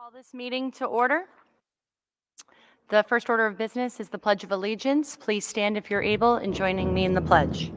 Call this meeting to order. The first order of business is the Pledge of Allegiance. Please stand if you're able in joining me in the pledge.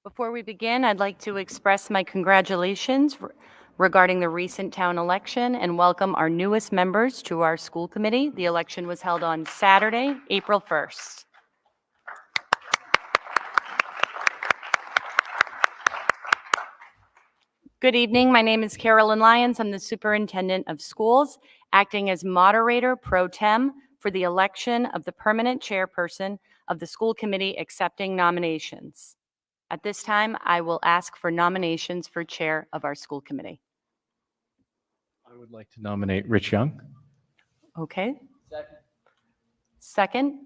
Before we begin, I'd like to express my congratulations regarding the recent town election and welcome our newest members to our school committee. The election was held on Saturday, April 1st. Good evening. My name is Carolyn Lyons. I'm the superintendent of schools, acting as moderator pro tem for the election of the permanent chairperson of the school committee, accepting nominations. At this time, I will ask for nominations for chair of our school committee. I would like to nominate Rich Young. Okay. Second.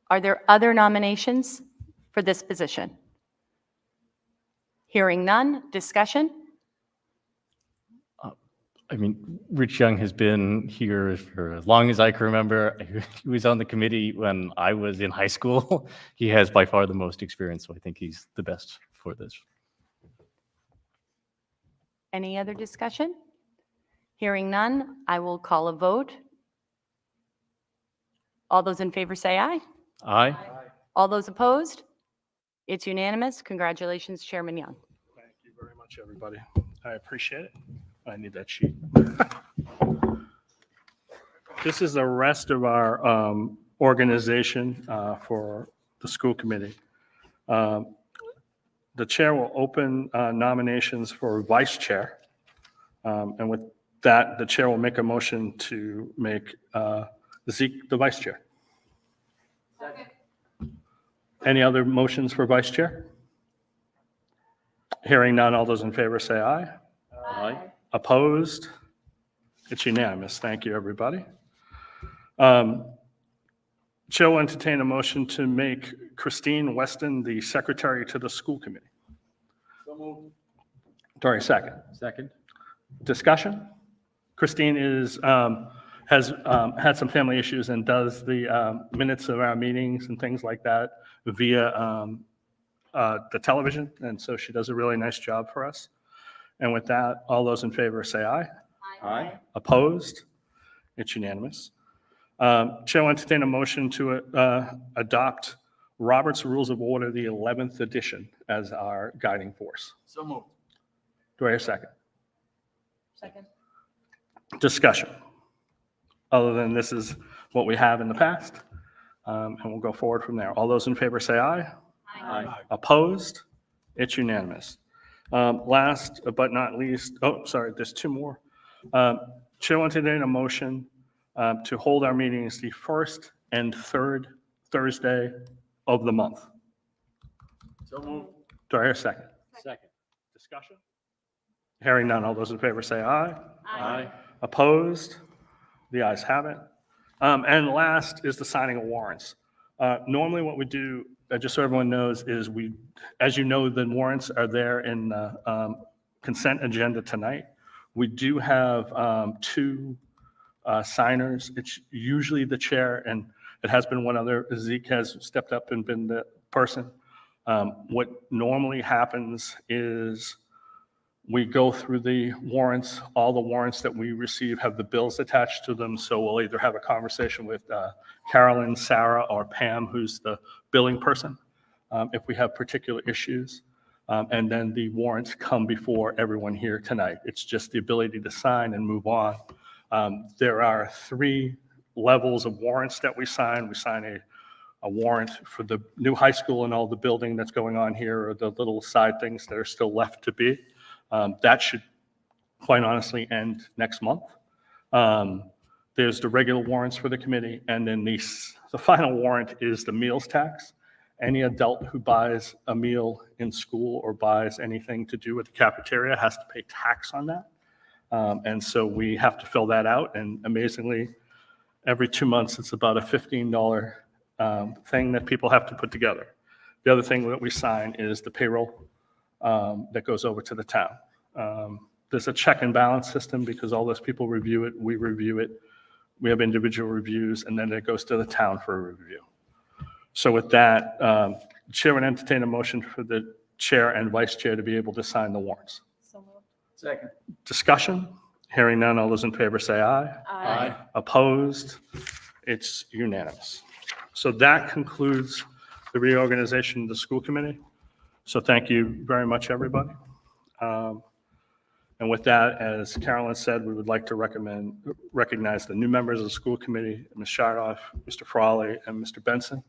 Are there other nominations for this position? Hearing none. Discussion? Rich Young has been here for as long as I can remember. He was on the committee when I was in high school. He has by far the most experience, so I think he's the best for this. Any other discussion? Hearing none, I will call a vote. All those in favor say aye. Aye. All those opposed? It's unanimous. Congratulations, Chairman Young. Thank you very much, everybody. I appreciate it. I need that sheet. This is the rest of our organization for the school committee. The chair will open nominations for vice chair. And with that, the chair will make a motion to make Zeke the vice chair. Second. Any other motions for vice chair? Hearing none, all those in favor say aye. Aye. Opposed? It's unanimous. Thank you, everybody. Chair will entertain a motion to make Christine Weston the secretary to the school committee. So moved. Dory, second. Second. Discussion? Christine has had some family issues and does the minutes of our meetings and things like that via the television, and so she does a really nice job for us. And with that, all those in favor say aye. Aye. Opposed? It's unanimous. Chair will entertain a motion to adopt Robert's Rules of Order, the 11th edition, as our guiding force. So moved. Do I hear a second? Second. Discussion. Other than this is what we have in the past, and we'll go forward from there. All those in favor say aye. Aye. Opposed? It's unanimous. Last but not least, there's two more. Chair will entertain a motion to hold our meetings the first and third Thursday of the month. So moved. Do I hear a second? Second. Discussion? Hearing none, all those in favor say aye. Aye. Opposed? The ayes have it. And last is the signing of warrants. Normally what we do, just so everyone knows, is as you know, the warrants are there in the consent agenda tonight. We do have two signers. It's usually the chair, and it has been one other. Zeke has stepped up and been the person. What normally happens is we go through the warrants. All the warrants that we receive have the bills attached to them, so we'll either have a conversation with Carolyn, Sarah, or Pam, who's the billing person, if we have particular issues. And then the warrants come before everyone here tonight. It's just the ability to sign and move on. There are 3 levels of warrants that we sign. We sign a warrant for the new high school and all the building that's going on here, or the little side things that are still left to be. That should, quite honestly, end next month. There's the regular warrants for the committee, and then the final warrant is the meals tax. Any adult who buys a meal in school or buys anything to do with the cafeteria has to pay tax on that. And so we have to fill that out, and amazingly, every 2 months, it's about a $15 thing that people have to put together. The other thing that we sign is the payroll that goes over to the town. There's a check and balance system because all those people review it, we review it, we have individual reviews, and then it goes to the town for a review. So with that, Chair would entertain a motion for the chair and vice chair to be able to sign the warrants. Second. Discussion? Hearing none, all those in favor say aye. Aye. Opposed? It's unanimous. So that concludes the reorganization of the school committee. So thank you very much, everybody. And with that, as Carolyn said, we would like to recognize the new members of the school committee, Ms. Shardoff, Mr. Frawley, and Mr. Benson.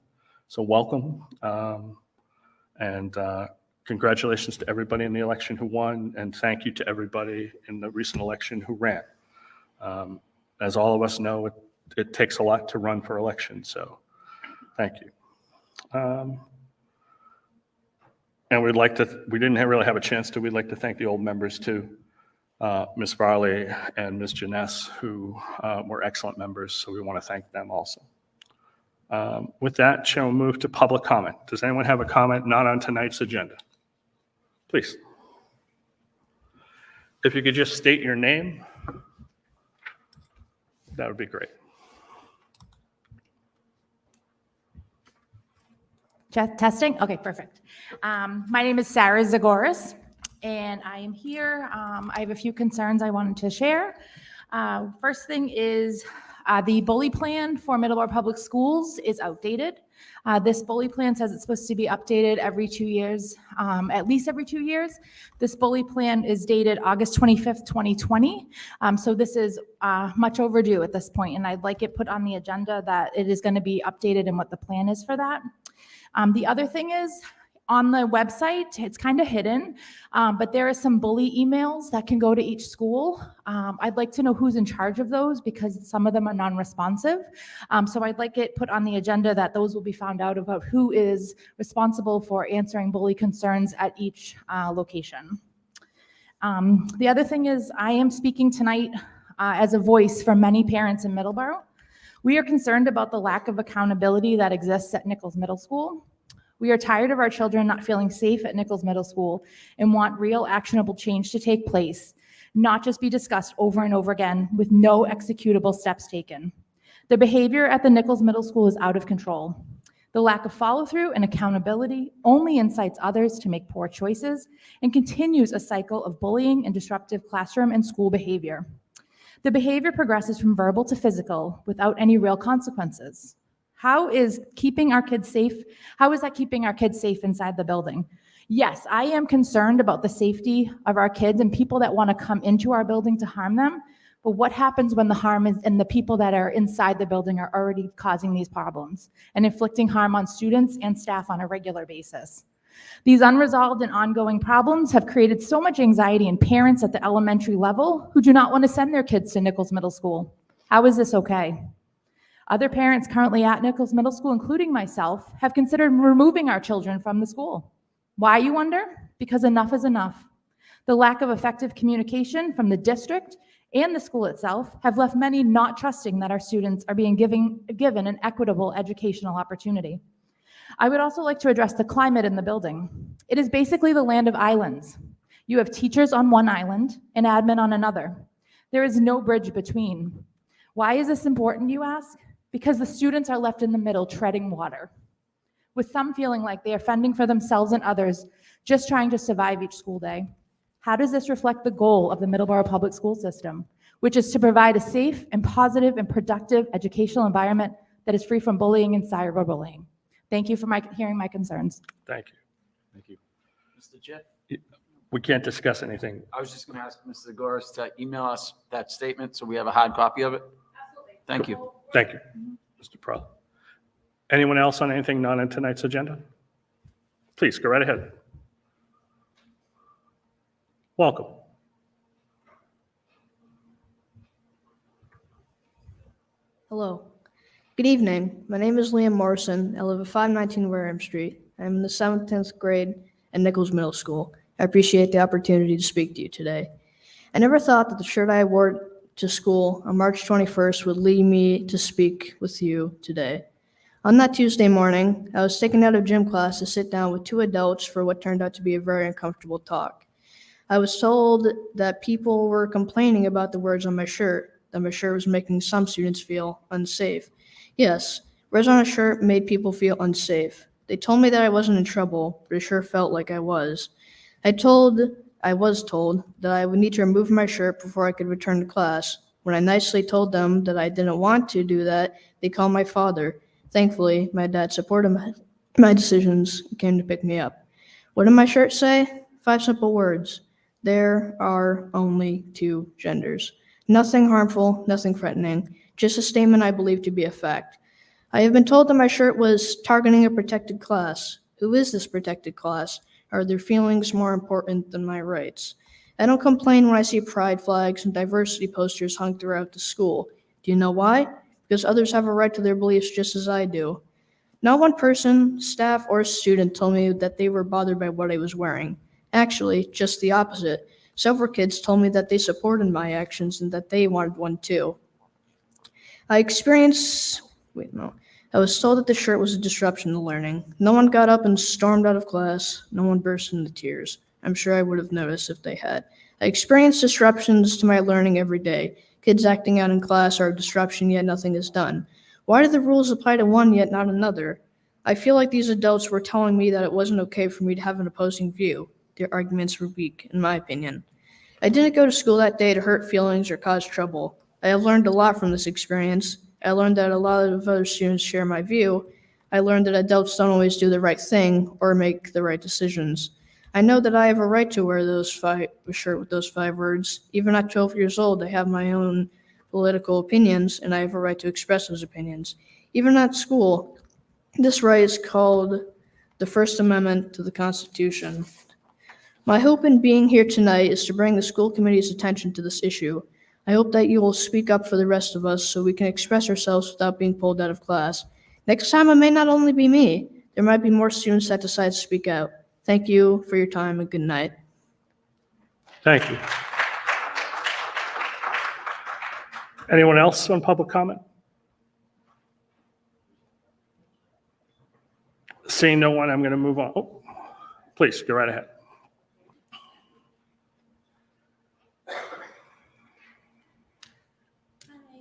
So welcome. And congratulations to everybody in the election who won, and thank you to everybody in the recent election who ran. As all of us know, it takes a lot to run for election, so thank you. And we didn't really have a chance to, we'd like to thank the old members too, Ms. Farley and Ms. Janess, who were excellent members, so we want to thank them also. With that, Chair will move to public comment. Does anyone have a comment not on tonight's agenda? Please. If you could just state your name, that would be great. Testing? Okay, perfect. My name is Sarah Zagoras, and I am here. I have a few concerns I wanted to share. First thing is the bully plan for Middleborough Public Schools is outdated. This bully plan says it's supposed to be updated every 2 years, at least every 2 years. This bully plan is dated August 25th, 2020. So this is much overdue at this point, and I'd like it put on the agenda that it is going to be updated and what the plan is for that. The other thing is, on the website, it's kind of hidden, but there are some bully emails that can go to each school. I'd like to know who's in charge of those because some of them are non-responsive. So I'd like it put on the agenda that those will be found out about who is responsible for answering bully concerns at each location. The other thing is I am speaking tonight as a voice for many parents in Middleborough. We are concerned about the lack of accountability that exists at Nichols Middle School. We are tired of our children not feeling safe at Nichols Middle School and want real actionable change to take place, not just be discussed over and over again with no executable steps taken. The behavior at the Nichols Middle School is out of control. The lack of follow-through and accountability only incites others to make poor choices and continues a cycle of bullying and disruptive classroom and school behavior. The behavior progresses from verbal to physical without any real consequences. How is keeping our kids safe? How is that keeping our kids safe inside the building? Yes, I am concerned about the safety of our kids and people that want to come into our building to harm them. But what happens when the harm is, and the people that are inside the building are already causing these problems and inflicting harm on students and staff on a regular basis? These unresolved and ongoing problems have created so much anxiety in parents at the elementary level who do not want to send their kids to Nichols Middle School. How is this okay? Other parents currently at Nichols Middle School, including myself, have considered removing our children from the school. Why, you wonder? Because enough is enough. The lack of effective communication from the district and the school itself have left many not trusting that our students are being given an equitable educational opportunity. I would also like to address the climate in the building. It is basically the land of islands. You have teachers on one island and admin on another. There is no bridge between. Why is this important, you ask? Because the students are left in the middle treading water, with some feeling like they are fending for themselves and others, just trying to survive each school day. How does this reflect the goal of the Middleborough Public School System, which is to provide a safe and positive and productive educational environment that is free from bullying and cyberbullying? Thank you for hearing my concerns. Thank you. Thank you. Mr. Chair, We can't discuss anything. I was just going to ask Mr. Zagoras to email us that statement so we have a hard copy of it. Absolutely. Thank you. Thank you, Mr. Pro. Anyone else on anything not on tonight's agenda? Please, go right ahead. Welcome. Hello. Good evening. My name is Liam Morrison. I live at 519 Wareham Street. I'm in the 7th, 10th grade at Nichols Middle School. I appreciate the opportunity to speak to you today. I never thought that the shirt I wore to school on March 21st would lead me to speak with you today. On that Tuesday morning, I was taken out of gym class to sit down with two adults for what turned out to be a very uncomfortable talk. I was told that people were complaining about the words on my shirt, that my shirt was making some students feel unsafe. Yes, words on a shirt made people feel unsafe. They told me that I wasn't in trouble, but it sure felt like I was. I was told that I would need to remove my shirt before I could return to class. When I nicely told them that I didn't want to do that, they called my father. Thankfully, my dad supported my decisions and came to pick me up. What did my shirt say? 5 simple words. There are only 2 genders. Nothing harmful, nothing threatening, just a statement I believe to be a fact. I have been told that my shirt was targeting a protected class. Who is this protected class? Are their feelings more important than my rights? I don't complain when I see pride flags and diversity posters hung throughout the school. Do you know why? Because others have a right to their beliefs just as I do. Not one person, staff, or student told me that they were bothered by what I was wearing. Actually, just the opposite. Several kids told me that they supported my actions and that they wanted one too. I was told that the shirt was a disruption to learning. No one got up and stormed out of class. No one burst into tears. I'm sure I would have noticed if they had. I experience disruptions to my learning every day. Kids acting out in class are a disruption, yet nothing is done. Why do the rules apply to one yet not another? I feel like these adults were telling me that it wasn't okay for me to have an opposing view. Their arguments were weak, in my opinion. I didn't go to school that day to hurt feelings or cause trouble. I have learned a lot from this experience. I learned that a lot of other students share my view. I learned that adults don't always do the right thing or make the right decisions. I know that I have a right to wear a shirt with those 5 words. Even at 12 years old, I have my own political opinions, and I have a right to express those opinions. Even at school, this right is called the First Amendment to the Constitution. My hope in being here tonight is to bring the school committee's attention to this issue. I hope that you will speak up for the rest of us so we can express ourselves without being pulled out of class. Next time, it may not only be me. There might be more students that decide to speak out. Thank you for your time and good night. Thank you. Anyone else on public comment? Seeing no one, I'm going to move on. Oh, please, go right ahead. Hi,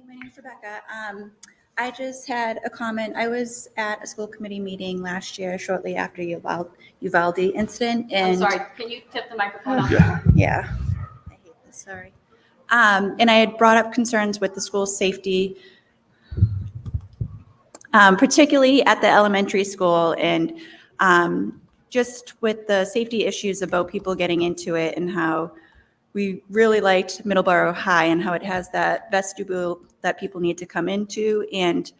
my name's Rebecca. I just had a comment. I was at a school committee meeting last year, shortly after Uvalde incident, and can you tip the microphone off? yeah, I hate this. Sorry. And I had brought up concerns with the school safety, particularly at the elementary school, and just with the safety issues about people getting into it, and how we really liked Middleborough High and how it has that vestibule that people need to come into. And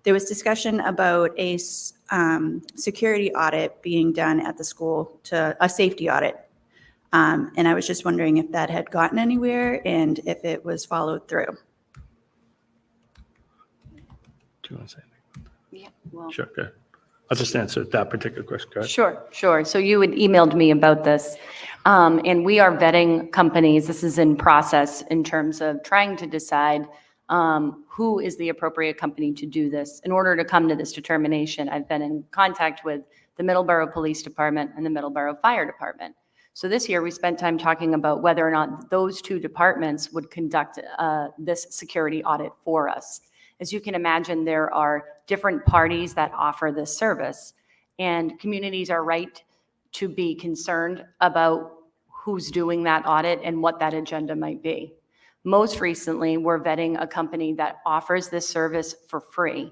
there was discussion about a security audit being done at the school, to a safety audit. And I was just wondering if that had gotten anywhere and if it was followed through. Do you want to say anything? Yeah, well. Sure, go ahead. I'll just answer that particular question. Go ahead. Sure. So you had emailed me about this, and we are vetting companies. This is in process in terms of trying to decide who is the appropriate company to do this. In order to come to this determination, I've been in contact with the Middleborough Police Department and the Middleborough Fire Department. So this year, we spent time talking about whether or not those 2 departments would conduct this security audit for us. As you can imagine, there are different parties that offer this service, and communities are right to be concerned about who's doing that audit and what that agenda might be. Most recently, we're vetting a company that offers this service for free.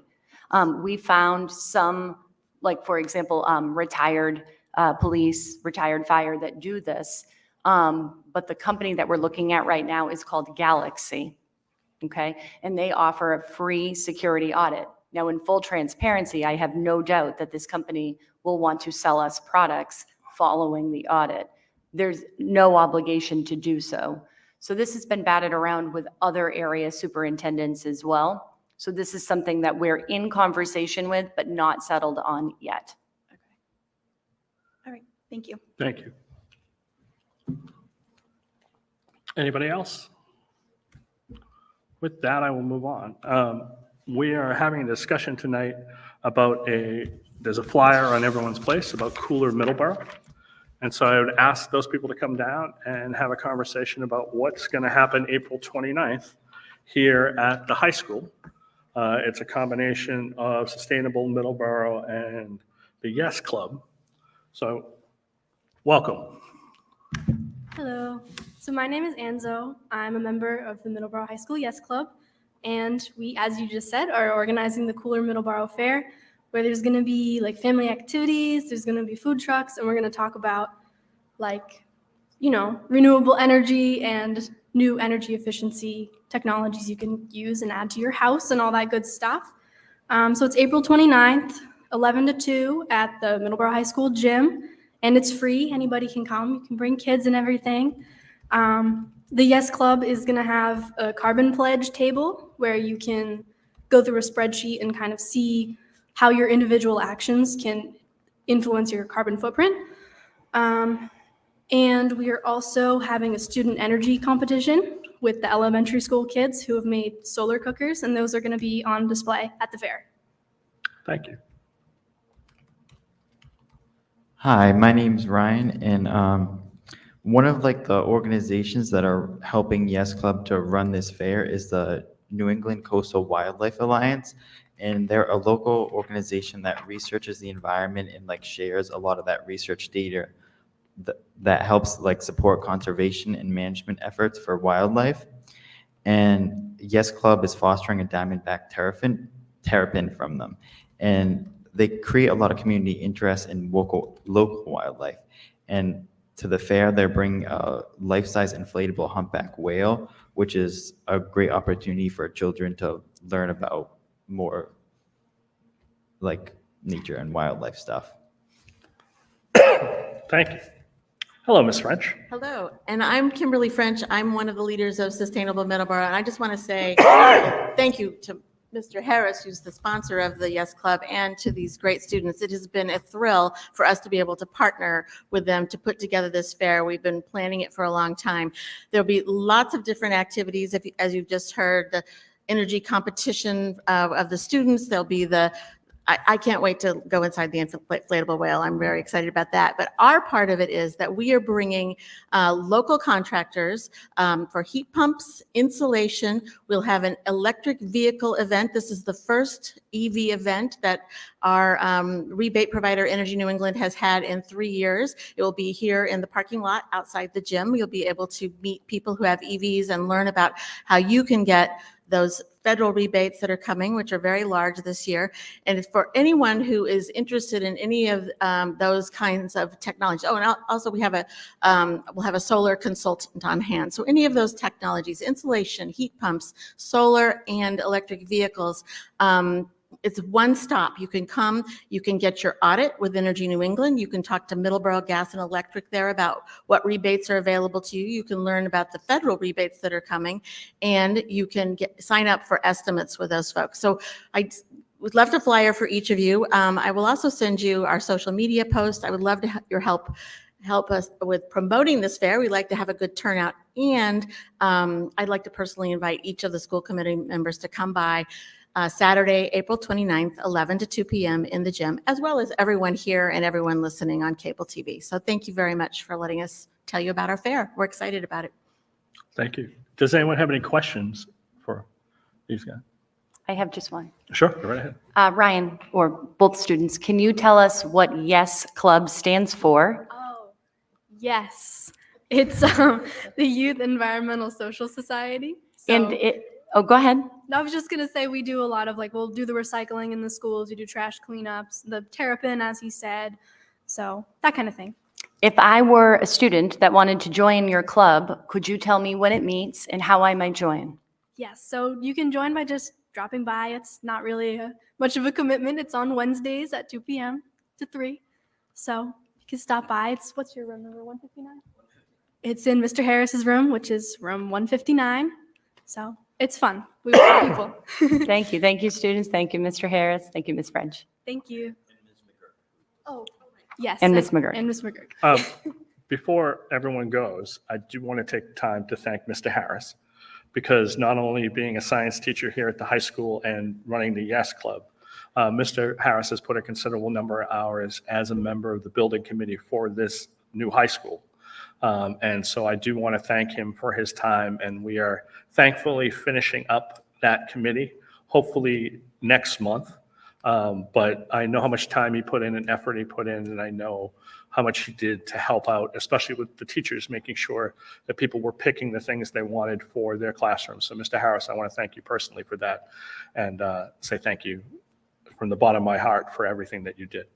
We found some, like for example, retired police, retired fire that do this, but the company that we're looking at right now is called Galaxy. Okay, and they offer a free security audit. Now, in full transparency, I have no doubt that this company will want to sell us products following the audit. There's no obligation to do so. So this has been batted around with other area superintendents as well. So this is something that we're in conversation with, but not settled on yet. Okay. All right. Thank you. Thank you. Anybody else? With that, I will move on. We are having a discussion tonight about there's a flyer on everyone's place about Cooler Middleborough. And so I would ask those people to come down and have a conversation about what's going to happen April 29th here at the high school. It's a combination of Sustainable Middleborough and the Yes Club. So welcome. Hello. So my name is Anzo. I'm a member of the Middleborough High School Yes Club. And we, as you just said, are organizing the Cooler Middleborough Fair, where there's going to be like family activities, there's going to be food trucks, and we're going to talk about renewable energy and new energy efficiency technologies you can use and add to your house and all that good stuff. So it's April 29th, 11 to 2 at the Middleborough High School gym, and it's free. Anybody can come. You can bring kids and everything. The Yes Club is going to have a carbon pledge table where you can go through a spreadsheet and kind of see how your individual actions can influence your carbon footprint. And we are also having a student energy competition with the elementary school kids who have made solar cookers, and those are going to be on display at the fair. Thank you. Hi, my name's Ryan, and one of the organizations that are helping Yes Club to run this fair is the New England Coastal Wildlife Alliance, and they're a local organization that researches the environment and shares a lot of that research data that helps support conservation and management efforts for wildlife. And Yes Club is fostering a diamondback terrapin from them, and they create a lot of community interest in local wildlife. And to the fair, they're bringing a life-size inflatable humpback whale, which is a great opportunity for children to learn about more nature and wildlife stuff. Thank you. Hello, Ms. French. Hello, and I'm Kimberly French. I'm one of the leaders of Sustainable Middleborough, and I just want to say thank you to Mr. Harris, who's the sponsor of the Yes Club, and to these great students. It has been a thrill for us to be able to partner with them to put together this fair. We've been planning it for a long time. There'll be lots of different activities, as you've just heard, the energy competition of the students. There'll be I can't wait to go inside the inflatable whale. I'm very excited about that. But our part of it is that we are bringing local contractors for heat pumps, insulation. We'll have an electric vehicle event. This is the first EV event that our rebate provider, Energy New England, has had in 3 years. It will be here in the parking lot outside the gym. You'll be able to meet people who have EVs and learn about how you can get those federal rebates that are coming, which are very large this year. And for anyone who is interested in any of those kinds of technologies. Oh, and also we'll have a solar consultant on hand. So any of those technologies, insulation, heat pumps, solar, and electric vehicles, it's one stop. You can come, you can get your audit with Energy New England. You can talk to Middleborough Gas and Electric there about what rebates are available to you. You can learn about the federal rebates that are coming, and you can sign up for estimates with those folks. So I would love a flyer for each of you. I will also send you our social media post. I would love to have your help us with promoting this fair. We'd like to have a good turnout, and I'd like to personally invite each of the school committee members to come by Saturday, April 29th, 11 to 2 p.m. in the gym, as well as everyone here and everyone listening on cable TV. So thank you very much for letting us tell you about our fair. We're excited about it. Thank you. Does anyone have any questions for these guys? I have just one. Sure, go right ahead. Ryan, or both students, can you tell us what Yes Club stands for? Oh, yes. It's the Youth Environmental Social Society. So, Go ahead. I was just going to say we do a lot of we'll do the recycling in the schools, we do trash cleanups, the terrapin, as he said. So that kind of thing. If I were a student that wanted to join your club, could you tell me when it meets and how I might join? Yes, so you can join by just dropping by. It's not really much of a commitment. It's on Wednesdays at 2 p.m. to 3. So you can stop by. What's your room number, 159? It's in Mr. Harris's room, which is room 159. So it's fun. We want people. Thank you. Thank you, students. Thank you, Mr. Harris. Thank you, Ms. French. Thank you. Oh, yes. And Ms. McGurk. And Ms. McGurk. Before everyone goes, I do want to take time to thank Mr. Harris. because not only being a science teacher here at the high school and running the Yes Club, Mr. Harris has put a considerable number of hours as a member of the building committee for this new high school. And so I do want to thank him for his time, and we are thankfully finishing up that committee, hopefully next month. But I know how much time he put in and effort he put in, and I know how much he did to help out, especially with the teachers, making sure that people were picking the things they wanted for their classrooms. So Mr. Harris, I want to thank you personally for that, and say thank you from the bottom of my heart for everything that you did.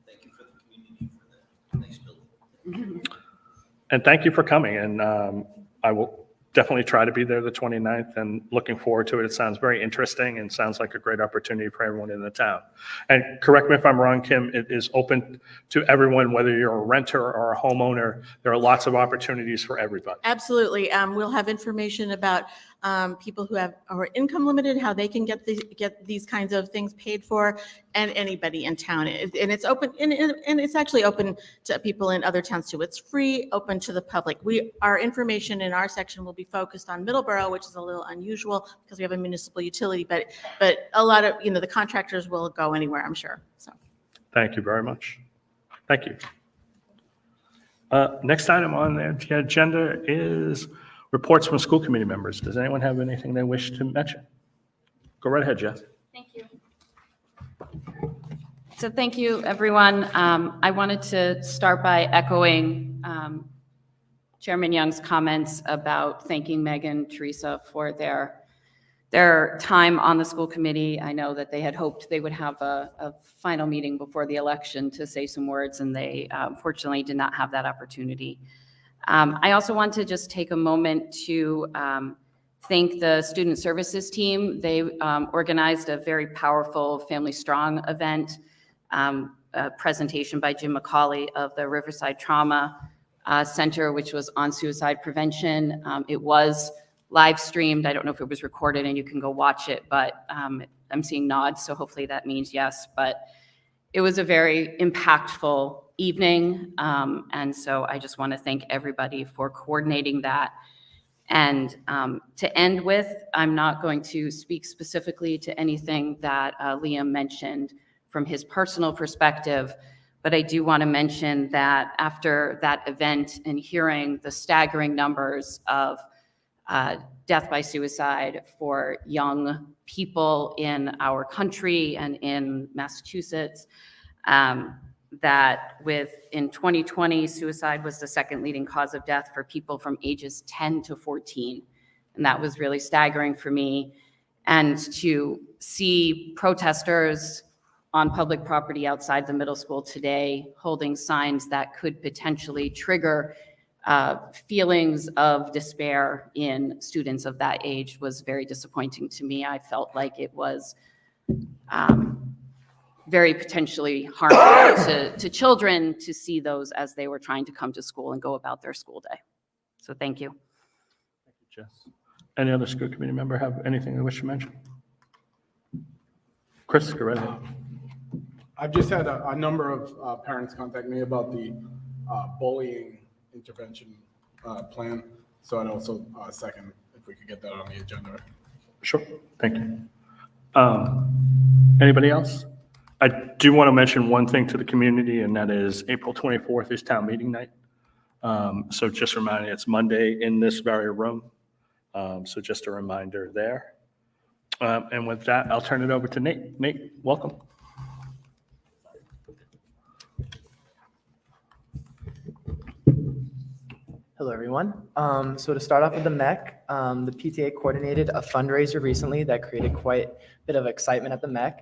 Thank you for the community for that nice building. And thank you for coming, and I will definitely try to be there the 29th, and looking forward to it. It sounds very interesting and sounds like a great opportunity for everyone in the town. And correct me if I'm wrong, Kim, it is open to everyone, whether you're a renter or a homeowner. There are lots of opportunities for everybody. Absolutely. We'll have information about people who are income limited, how they can get these kinds of things paid for, and anybody in town. And it's open, and it's actually open to people in other towns too. It's free, open to the public. Our information in our section will be focused on Middleborough, which is a little unusual because we have a municipal utility, but a lot of, the contractors will go anywhere, I'm sure. So. Thank you very much. Thank you. Next item on the agenda is reports from school committee members. Does anyone have anything they wish to mention? Go right ahead, Jeff. Thank you. So thank you, everyone. I wanted to start by echoing Chairman Young's comments about thanking Meg and Teresa for their time on the school committee. I know that they had hoped they would have a final meeting before the election to say some words, and they unfortunately did not have that opportunity. I also want to just take a moment to thank the student services team. They organized a very powerful Family Strong event, a presentation by Jim McCauley of the Riverside Trauma Center, which was on suicide prevention. It was live streamed. I don't know if it was recorded and you can go watch it, but I'm seeing nods, so hopefully that means yes. But it was a very impactful evening, and so I just want to thank everybody for coordinating that. And to end with, I'm not going to speak specifically to anything that Liam mentioned from his personal perspective, but I do want to mention that after that event and hearing the staggering numbers of death by suicide for young people in our country and in Massachusetts, that in 2020, suicide was the second leading cause of death for people from ages 10 to 14. And that was really staggering for me. And to see protesters on public property outside the middle school today holding signs that could potentially trigger feelings of despair in students of that age was very disappointing to me. I felt like it was very potentially harmful to children to see those as they were trying to come to school and go about their school day. So thank you. Thank you, Jess. Any other school committee member have anything they wish to mention? Chris, go right ahead. I've just had a number of parents contact me about the bullying intervention plan. So I'd also second if we could get that on the agenda. Sure, thank you. Anybody else? I do want to mention one thing to the community, and that is April 24th is town meeting night. So just reminding you, it's Monday in this very room. So just a reminder there. And with that, I'll turn it over to Nate. Nate, welcome. Hello, everyone. So to start off with the MEC, the PTA coordinated a fundraiser recently that created quite a bit of excitement at the MEC.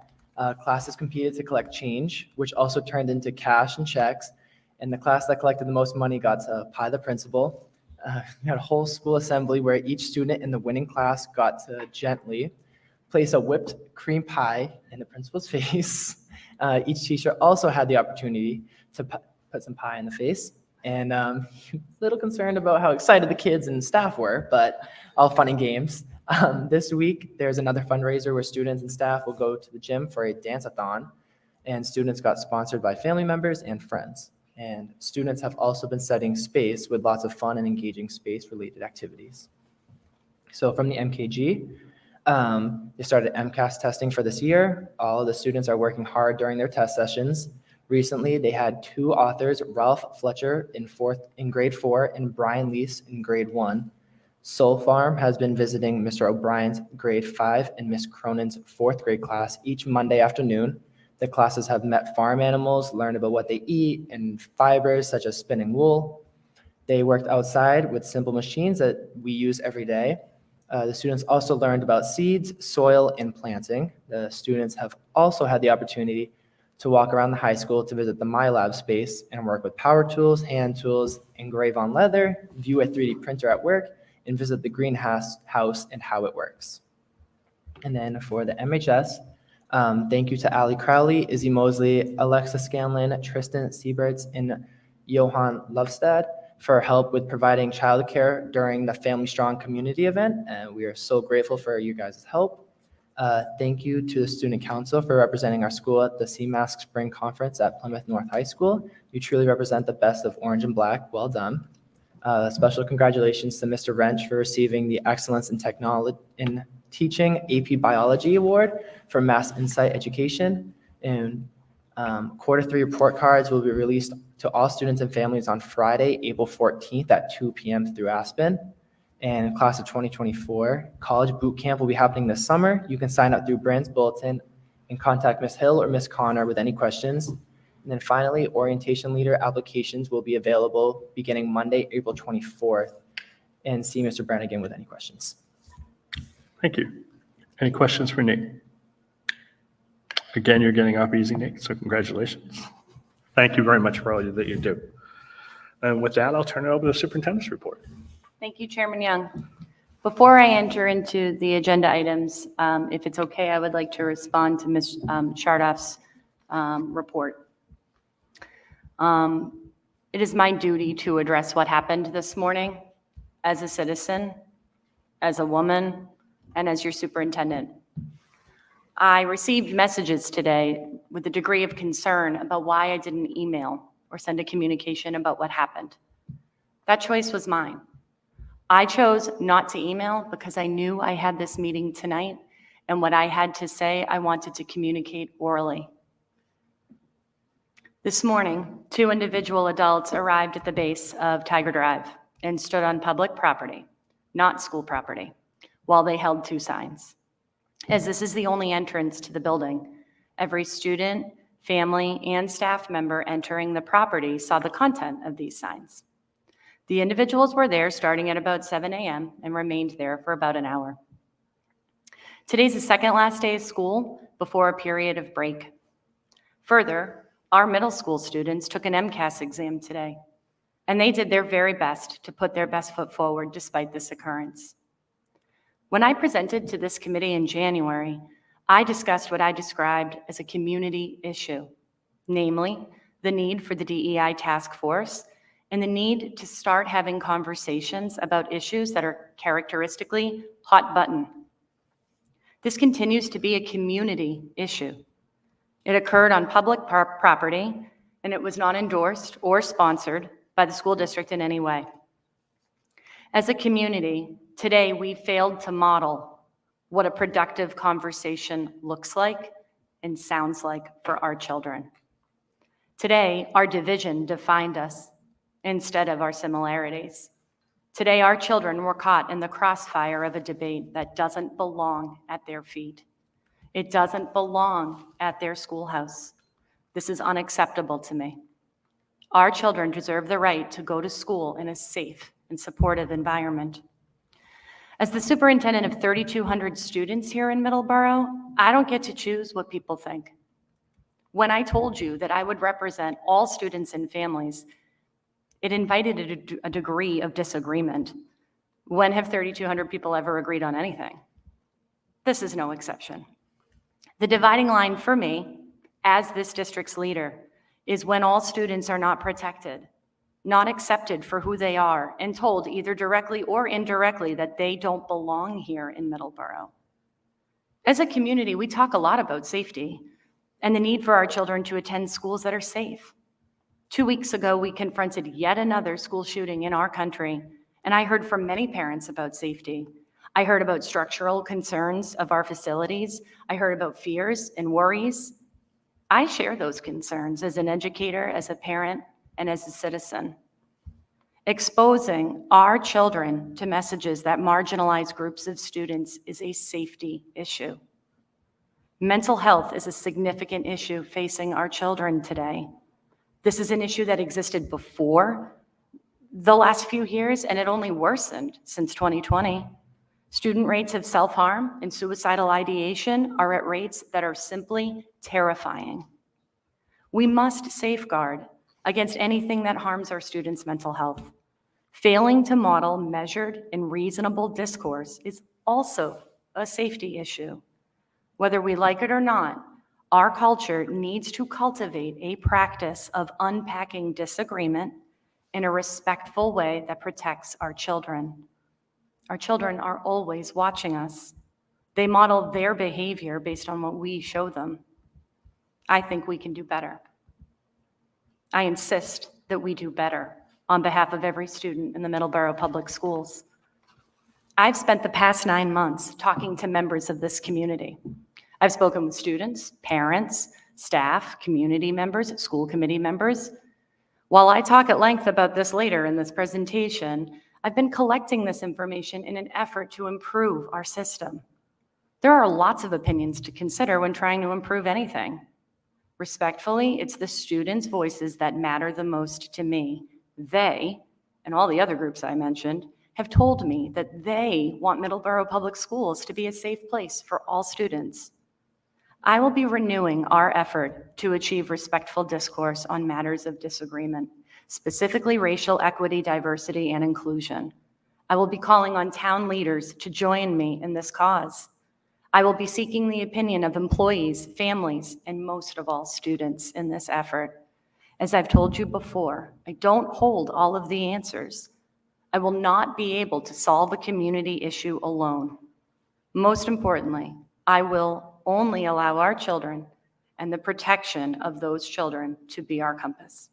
Classes competed to collect change, which also turned into cash and checks. And the class that collected the most money got to pie the principal. We had a whole school assembly where each student in the winning class got to gently place a whipped cream pie in the principal's face. Each teacher also had the opportunity to put some pie in the face. And a little concerned about how excited the kids and staff were, but all fun and games. This week, there's another fundraiser where students and staff will go to the gym for a dance-a-thon, and students got sponsored by family members and friends. And students have also been setting space with lots of fun and engaging space-related activities. So from the MKG, they started MCAS testing for this year. All of the students are working hard during their test sessions. Recently, they had 2 authors, Ralph Fletcher in grade 4 and Brian Lease in grade 1. Soul Farm has been visiting Mr. O'Brien's grade 5 and Miss Cronin's 4th grade class each Monday afternoon. The classes have met farm animals, learned about what they eat, and fibers such as spinning wool. They worked outside with simple machines that we use every day. The students also learned about seeds, soil, and planting. The students have also had the opportunity to walk around the high school to visit the MyLab space and work with power tools, hand tools, engrave on leather, view a 3D printer at work, and visit the greenhouse and how it works. And then for the MHS, thank you to Allie Crowley, Izzy Mosley, Alexa Scanlon, Tristan Sieberts, and Johan Lovestad for help with providing childcare during the Family Strong community event. And we are so grateful for you guys' help. Thank you to the Student Council for representing our school at the CMASC Spring Conference at Plymouth North High School. You truly represent the best of Orange and Black. Well done. Special congratulations to Mr. Wrench for receiving the Excellence in Technology in Teaching AP Biology Award for Mass Insight Education. And Q3 report cards will be released to all students and families on Friday, April 14th at 2 p.m. through Aspen. And class of 2024, college boot camp will be happening this summer. You can sign up through Brand's Bulletin and contact Ms. Hill or Ms. Connor with any questions. And then finally, orientation leader applications will be available beginning Monday, April 24th. And see Mr. Brannigan with any questions. Thank you. Any questions for Nate? Again, you're getting off easy, Nate, so congratulations. Thank you very much for all that you do. And with that, I'll turn it over to the superintendent's report. Thank you, Chairman Young. Before I enter into the agenda items, if it's okay, I would like to respond to Ms. Shardoff's report. It is my duty to address what happened this morning as a citizen, as a woman, and as your superintendent. I received messages today with a degree of concern about why I didn't email or send a communication about what happened. That choice was mine. I chose not to email because I knew I had this meeting tonight, and what I had to say, I wanted to communicate orally. This morning, 2 individual adults arrived at the base of Tiger Drive and stood on public property, not school property, while they held 2 signs. As this is the only entrance to the building, every student, family, and staff member entering the property saw the content of these signs. The individuals were there starting at about 7 a.m. and remained there for about an hour. Today's the second last day of school before a period of break. Further, our middle school students took an MCAS exam today, and they did their very best to put their best foot forward despite this occurrence. When I presented to this committee in January, I discussed what I described as a community issue, namely the need for the DEI task force and the need to start having conversations about issues that are characteristically hot button. This continues to be a community issue. It occurred on public property, and it was not endorsed or sponsored by the school district in any way. As a community, today we failed to model what a productive conversation looks like and sounds like for our children. Today, our division defined us instead of our similarities. Today, our children were caught in the crossfire of a debate that doesn't belong at their feet. It doesn't belong at their schoolhouse. This is unacceptable to me. Our children deserve the right to go to school in a safe and supportive environment. As the superintendent of 3,200 students here in Middleborough, I don't get to choose what people think. When I told you that I would represent all students and families, it invited a degree of disagreement. When have 3,200 people ever agreed on anything? This is no exception. The dividing line for me, as this district's leader, is when all students are not protected, not accepted for who they are, and told either directly or indirectly that they don't belong here in Middleborough. As a community, we talk a lot about safety and the need for our children to attend schools that are safe. 2 weeks ago, we confronted yet another school shooting in our country, and I heard from many parents about safety. I heard about structural concerns of our facilities. I heard about fears and worries. I share those concerns as an educator, as a parent, and as a citizen. Exposing our children to messages that marginalize groups of students is a safety issue. Mental health is a significant issue facing our children today. This is an issue that existed before the last few years, and it only worsened since 2020. Student rates of self-harm and suicidal ideation are at rates that are simply terrifying. We must safeguard against anything that harms our students' mental health. Failing to model measured and reasonable discourse is also a safety issue. Whether we like it or not, our culture needs to cultivate a practice of unpacking disagreement in a respectful way that protects our children. Our children are always watching us. They model their behavior based on what we show them. I think we can do better. I insist that we do better on behalf of every student in the Middleborough Public Schools. I've spent the past 9 months talking to members of this community. I've spoken with students, parents, staff, community members, school committee members. While I talk at length about this later in this presentation, I've been collecting this information in an effort to improve our system. There are lots of opinions to consider when trying to improve anything. Respectfully, it's the students' voices that matter the most to me. They, and all the other groups I mentioned, have told me that they want Middleborough Public Schools to be a safe place for all students. I will be renewing our effort to achieve respectful discourse on matters of disagreement, specifically racial equity, diversity, and inclusion. I will be calling on town leaders to join me in this cause. I will be seeking the opinion of employees, families, and most of all, students in this effort. As I've told you before, I don't hold all of the answers. I will not be able to solve a community issue alone. Most importantly, I will only allow our children and the protection of those children to be our compass.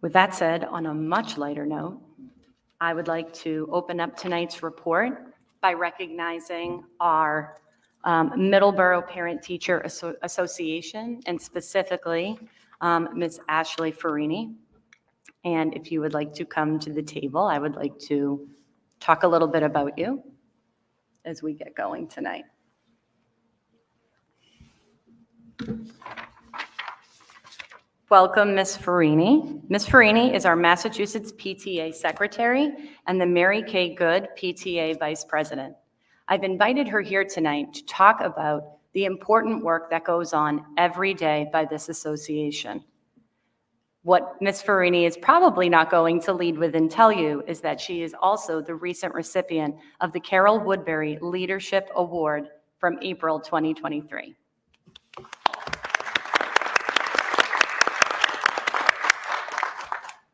With that said, on a much lighter note, I would like to open up tonight's report by recognizing our Middleborough Parent-Teacher Association, and specifically Ms. Ashley Farini. And if you would like to come to the table, I would like to talk a little bit about you as we get going tonight. Welcome, Ms. Farini. Ms. Farini is our Massachusetts PTA Secretary and the Mary Kay Good PTA Vice President. I've invited her here tonight to talk about the important work that goes on every day by this association. What Ms. Farini is probably not going to lead with and tell you is that she is also the recent recipient of the Carol Woodbury Leadership Award from April 2023.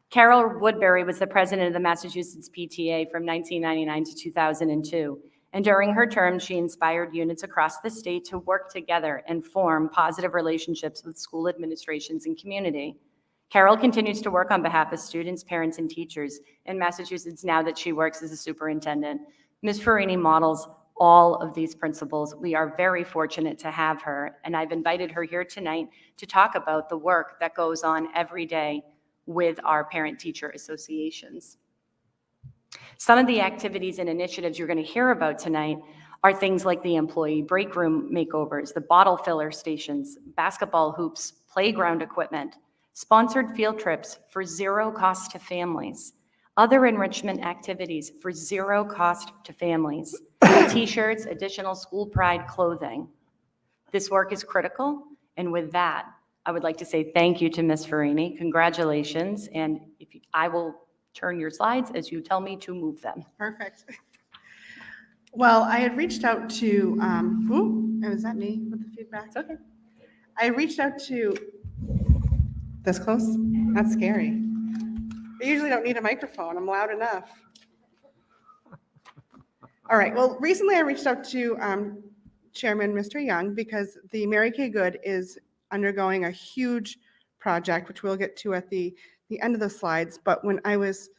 Carol Woodbury was the president of the Massachusetts PTA from 1999 to 2002. And during her term, she inspired units across the state to work together and form positive relationships with school administrations and community. Carol continues to work on behalf of students, parents, and teachers in Massachusetts now that she works as a superintendent. Ms. Farini models all of these principles. We are very fortunate to have her, and I've invited her here tonight to talk about the work that goes on every day with our parent-teacher associations. Some of the activities and initiatives you're going to hear about tonight are things like the employee break room makeovers, the bottle filler stations, basketball hoops, playground equipment, sponsored field trips for zero cost to families, other enrichment activities for zero cost to families, t-shirts, additional school pride clothing. This work is critical, and with that, I would like to say thank you to Ms. Farini. Congratulations, and I will turn your slides as you tell me to move them. Perfect. Well, I had reached out to, is that me with the feedback? It's okay. I reached out to, this close? That's scary. I usually don't need a microphone. I'm loud enough. All right. Well, recently I reached out to Chairman Mr. Young because the Mary Kay Good is undergoing a huge project, which we'll get to at the end of the slides. But when I was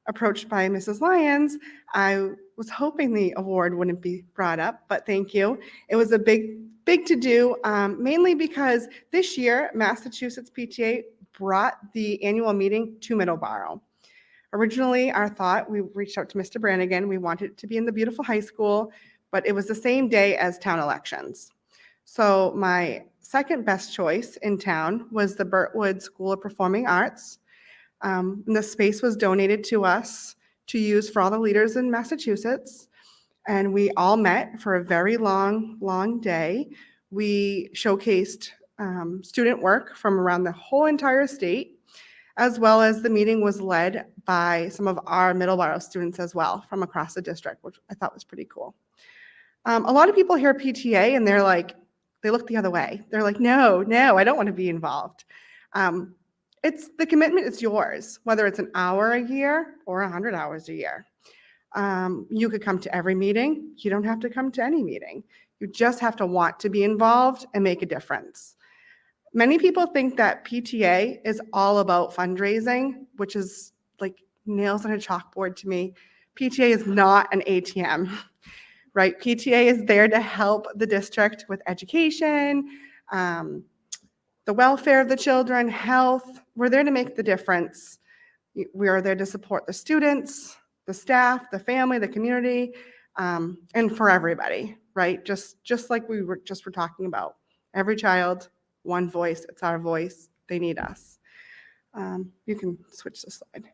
approached by Mrs. Lyons, I was hoping the award wouldn't be brought up, but thank you. It was a big to do, mainly because this year Massachusetts PTA brought the annual meeting to Middleborough. Originally, our thought, we reached out to Mr. Brannigan, we wanted it to be in the beautiful high school, but it was the same day as town elections. So my second best choice in town was the Birtwood School of Performing Arts. And the space was donated to us to use for all the leaders in Massachusetts. And we all met for a very long day. We showcased student work from around the whole entire state, as well as the meeting was led by some of our Middleborough students as well from across the district, which I thought was pretty cool. A lot of people hear PTA and they're like, they look the other way. They're like, no, I don't want to be involved. It's the commitment is yours, whether it's an hour a year or 100 hours a year. You could come to every meeting. You don't have to come to any meeting. You just have to want to be involved and make a difference. Many people think that PTA is all about fundraising, which is like nails on a chalkboard to me. PTA is not an ATM, right? PTA is there to help the district with education, the welfare of the children, health. We're there to make the difference. We are there to support the students, the staff, the family, the community, and for everybody, right? Just like we were talking about. Every child, one voice, it's our voice, they need us. You can switch the slide.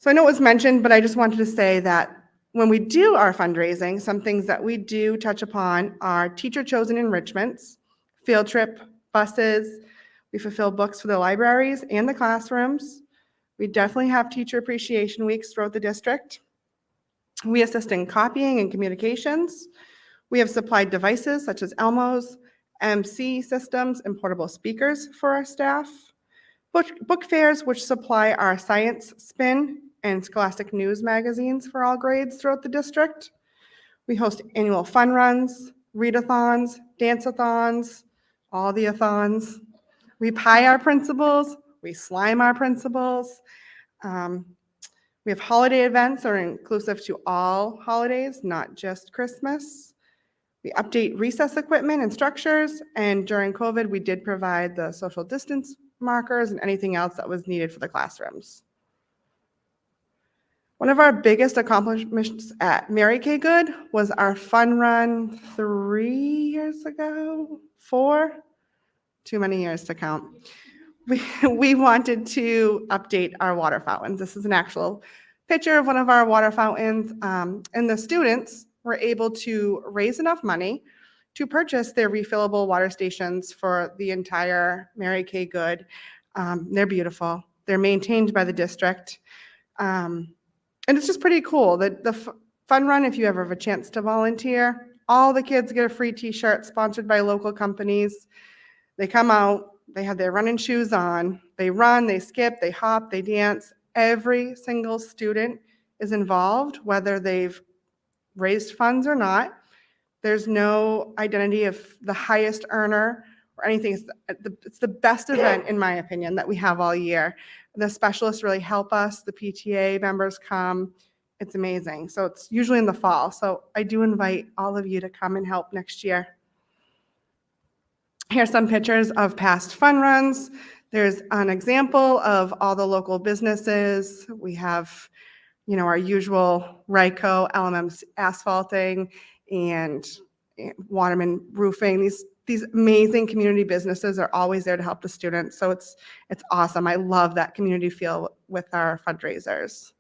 So I know it was mentioned, but I just wanted to say that when we do our fundraising, some things that we do touch upon are teacher-chosen enrichments, field trip, buses. We fulfill books for the libraries and the classrooms. We definitely have teacher appreciation weeks throughout the district. We assist in copying and communications. We have supplied devices such as Elmos, MC systems, and portable speakers for our staff. Book fairs, which supply our Science Spin and Scholastic News magazines for all grades throughout the district. We host annual fun runs, readathons, dance-a-thons, all the athons. We pie our principals, we slime our principals. We have holiday events that are inclusive to all holidays, not just Christmas. We update recess equipment and structures, and during COVID, we did provide the social distance markers and anything else that was needed for the classrooms. One of our biggest accomplishments at Mary Kay Good was our fun run 3 years ago, 4, too many years to count. We wanted to update our water fountains. This is an actual picture of one of our water fountains, and the students were able to raise enough money to purchase their refillable water stations for the entire Mary Kay Good. They're beautiful. They're maintained by the district. And it's just pretty cool. The fun run, if you ever have a chance to volunteer, all the kids get a free t-shirt sponsored by local companies. They come out, they have their running shoes on, they run, they skip, they hop, they dance. Every single student is involved, whether they've raised funds or not. There's no identity of the highest earner or anything. It's the best event, in my opinion, that we have all year. The specialists really help us. The PTA members come. It's amazing. So it's usually in the fall. So I do invite all of you to come and help next year. Here's some pictures of past fun runs. There's an example of all the local businesses. We have, our usual Ryco, LMM asphalting, and Waterman roofing. These amazing community businesses are always there to help the students. So it's awesome. I love that community feel with our fundraisers.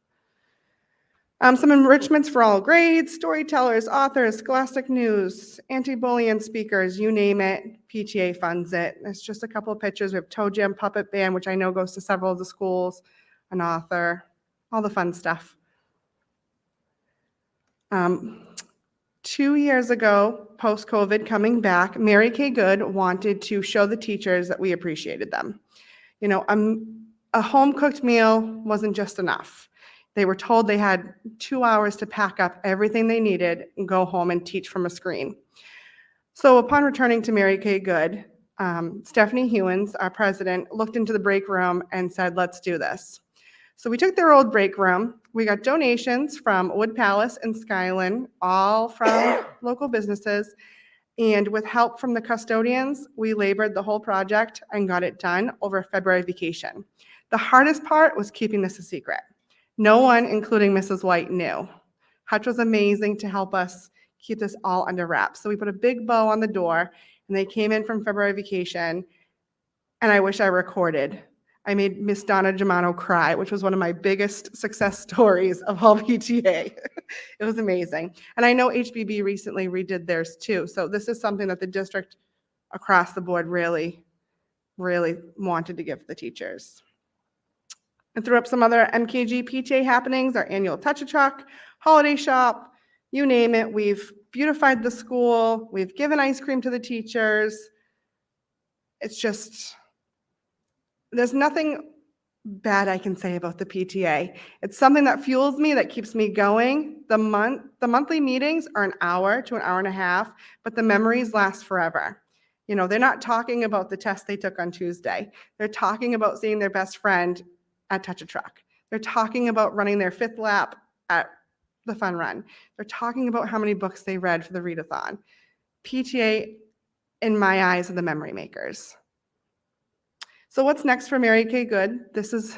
Some enrichments for all grades, storytellers, authors, Scholastic News, anti-bullying speakers, you name it, PTA funds it. There's just a couple of pictures. We have Toe Jam Puppet Band, which I know goes to several of the schools, an author, all the fun stuff. 2 years ago, post-COVID, coming back, Mary Kay Good wanted to show the teachers that we appreciated them. A home-cooked meal wasn't just enough. They were told they had 2 hours to pack up everything they needed and go home and teach from a screen. So upon returning to Mary Kay Good, Stephanie Hewins, our president, looked into the break room and said, let's do this. So we took their old break room. We got donations from Wood Palace and Skyland, all from local businesses. And with help from the custodians, we labored the whole project and got it done over February vacation. The hardest part was keeping this a secret. No one, including Mrs. White, knew. Hutch was amazing to help us keep this all under wraps. So we put a big bow on the door, and they came in from February vacation, and I wish I recorded. I made Miss Donna Germano cry, which was one of my biggest success stories of all PTA. It was amazing. And I know HBB recently redid theirs too. So this is something that the district across the board really, really wanted to give the teachers. And threw up some other MKG PTA happenings, our annual Touch a Truck, holiday shop, you name it. We've beautified the school. We've given ice cream to the teachers. It's just, there's nothing bad I can say about the PTA. It's something that fuels me, that keeps me going. The monthly meetings are an hour to an hour and a half, but the memories last forever. You know, they're not talking about the test they took on Tuesday. They're talking about seeing their best friend at Touch a Truck. They're talking about running their 5th lap at the fun run. They're talking about how many books they read for the readathon. PTA, in my eyes, are the memory makers. So what's next for Mary Kay Good? This is,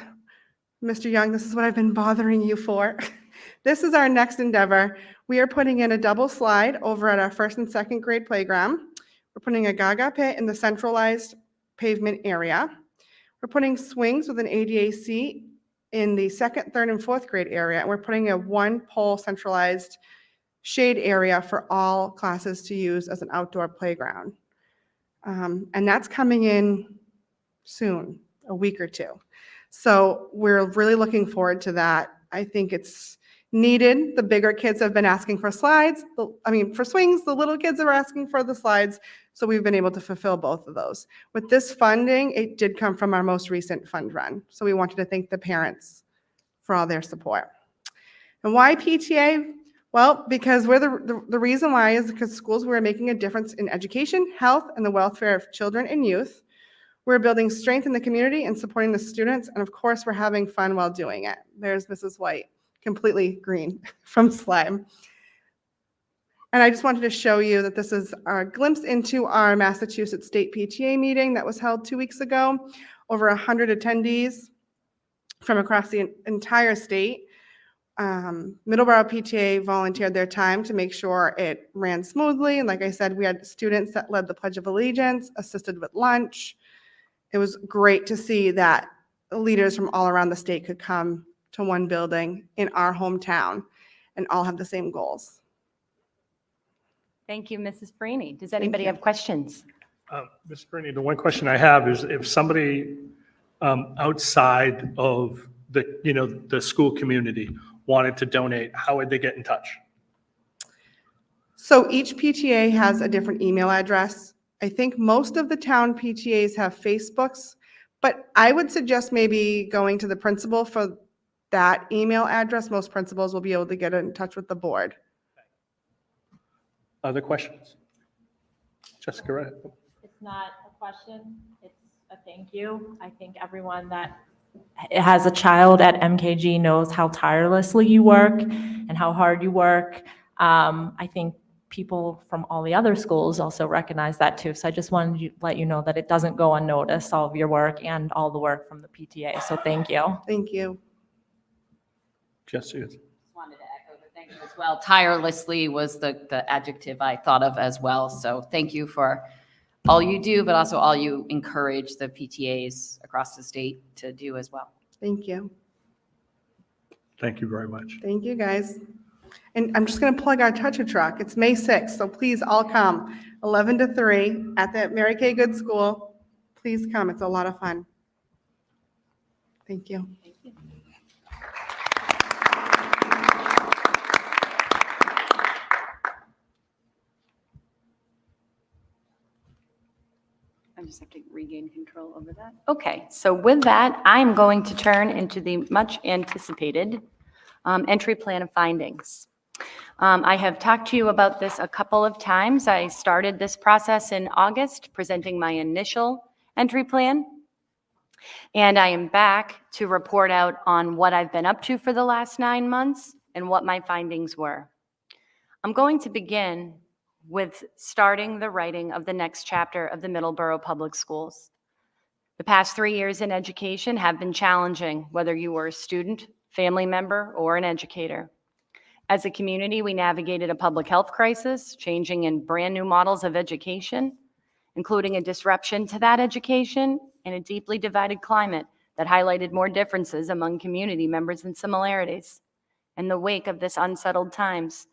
Mr. Young, this is what I've been bothering you for. This is our next endeavor. We are putting in a double slide over at our 1st and 2nd grade playground. We're putting a Gaga pit in the centralized pavement area. We're putting swings with an ADA seat in the 2nd, 3rd, and 4th grade area. And we're putting a 1-pole centralized shade area for all classes to use as an outdoor playground. And that's coming in soon, a week or two. So we're really looking forward to that. I think it's needed. The bigger kids have been asking for slides. For swings, the little kids are asking for the slides. So we've been able to fulfill both of those. With this funding, it did come from our most recent fund run. So we wanted to thank the parents for all their support. And why PTA? Well, because we're the reason why is because schools were making a difference in education, health, and the welfare of children and youth. We're building strength in the community and supporting the students. And of course, we're having fun while doing it. There's Mrs. White, completely green from slime. And I just wanted to show you that this is our glimpse into our Massachusetts State PTA meeting that was held 2 weeks ago. Over 100 attendees from across the entire state. Middleborough PTA volunteered their time to make sure it ran smoothly. And like I said, we had students that led the Pledge of Allegiance, assisted with lunch. It was great to see that leaders from all around the state could come to one building in our hometown and all have the same goals. Thank you, Mrs. Freeney. Does anybody have questions? Ms. Burney, the one question I have is if somebody outside of the school community wanted to donate, how would they get in touch? So each PTA has a different email address. I think most of the town PTAs have Facebooks, but I would suggest maybe going to the principal for that email address. Most principals will be able to get in touch with the board. Other questions? Jessica, go ahead. It's not a question, it's a thank you. I think everyone that has a child at MKG knows how tirelessly you work and how hard you work. I think people from all the other schools also recognize that too. So I just wanted to let you know that it doesn't go unnoticed, all of your work and all the work from the PTA. So thank you. Thank you. Jessica. Wanted to echo the thank you as well. Tirelessly was the adjective I thought of as well. So thank you for all you do, but also all you encourage the PTAs across the state to do as well. Thank you. Thank you very much. Thank you, guys. And I'm just going to plug our Touch a Truck. It's May 6th, so please all come, 11 to 3 at the Mary Kay Good School. Please come. It's a lot of fun. Thank you. Thank you. I just have to regain control over that. Okay, so with that, I'm going to turn into the much anticipated entry plan of findings. I have talked to you about this a couple of times. I started this process in August, presenting my initial entry plan. And I am back to report out on what I've been up to for the last 9 months and what my findings were. I'm going to begin with starting the writing of the next chapter of the Middleborough Public Schools. The past 3 years in education have been challenging, whether you were a student, family member, or an educator. As a community, we navigated a public health crisis, changing in brand new models of education, including a disruption to that education and a deeply divided climate that highlighted more differences among community members than similarities. In the wake of this unsettled times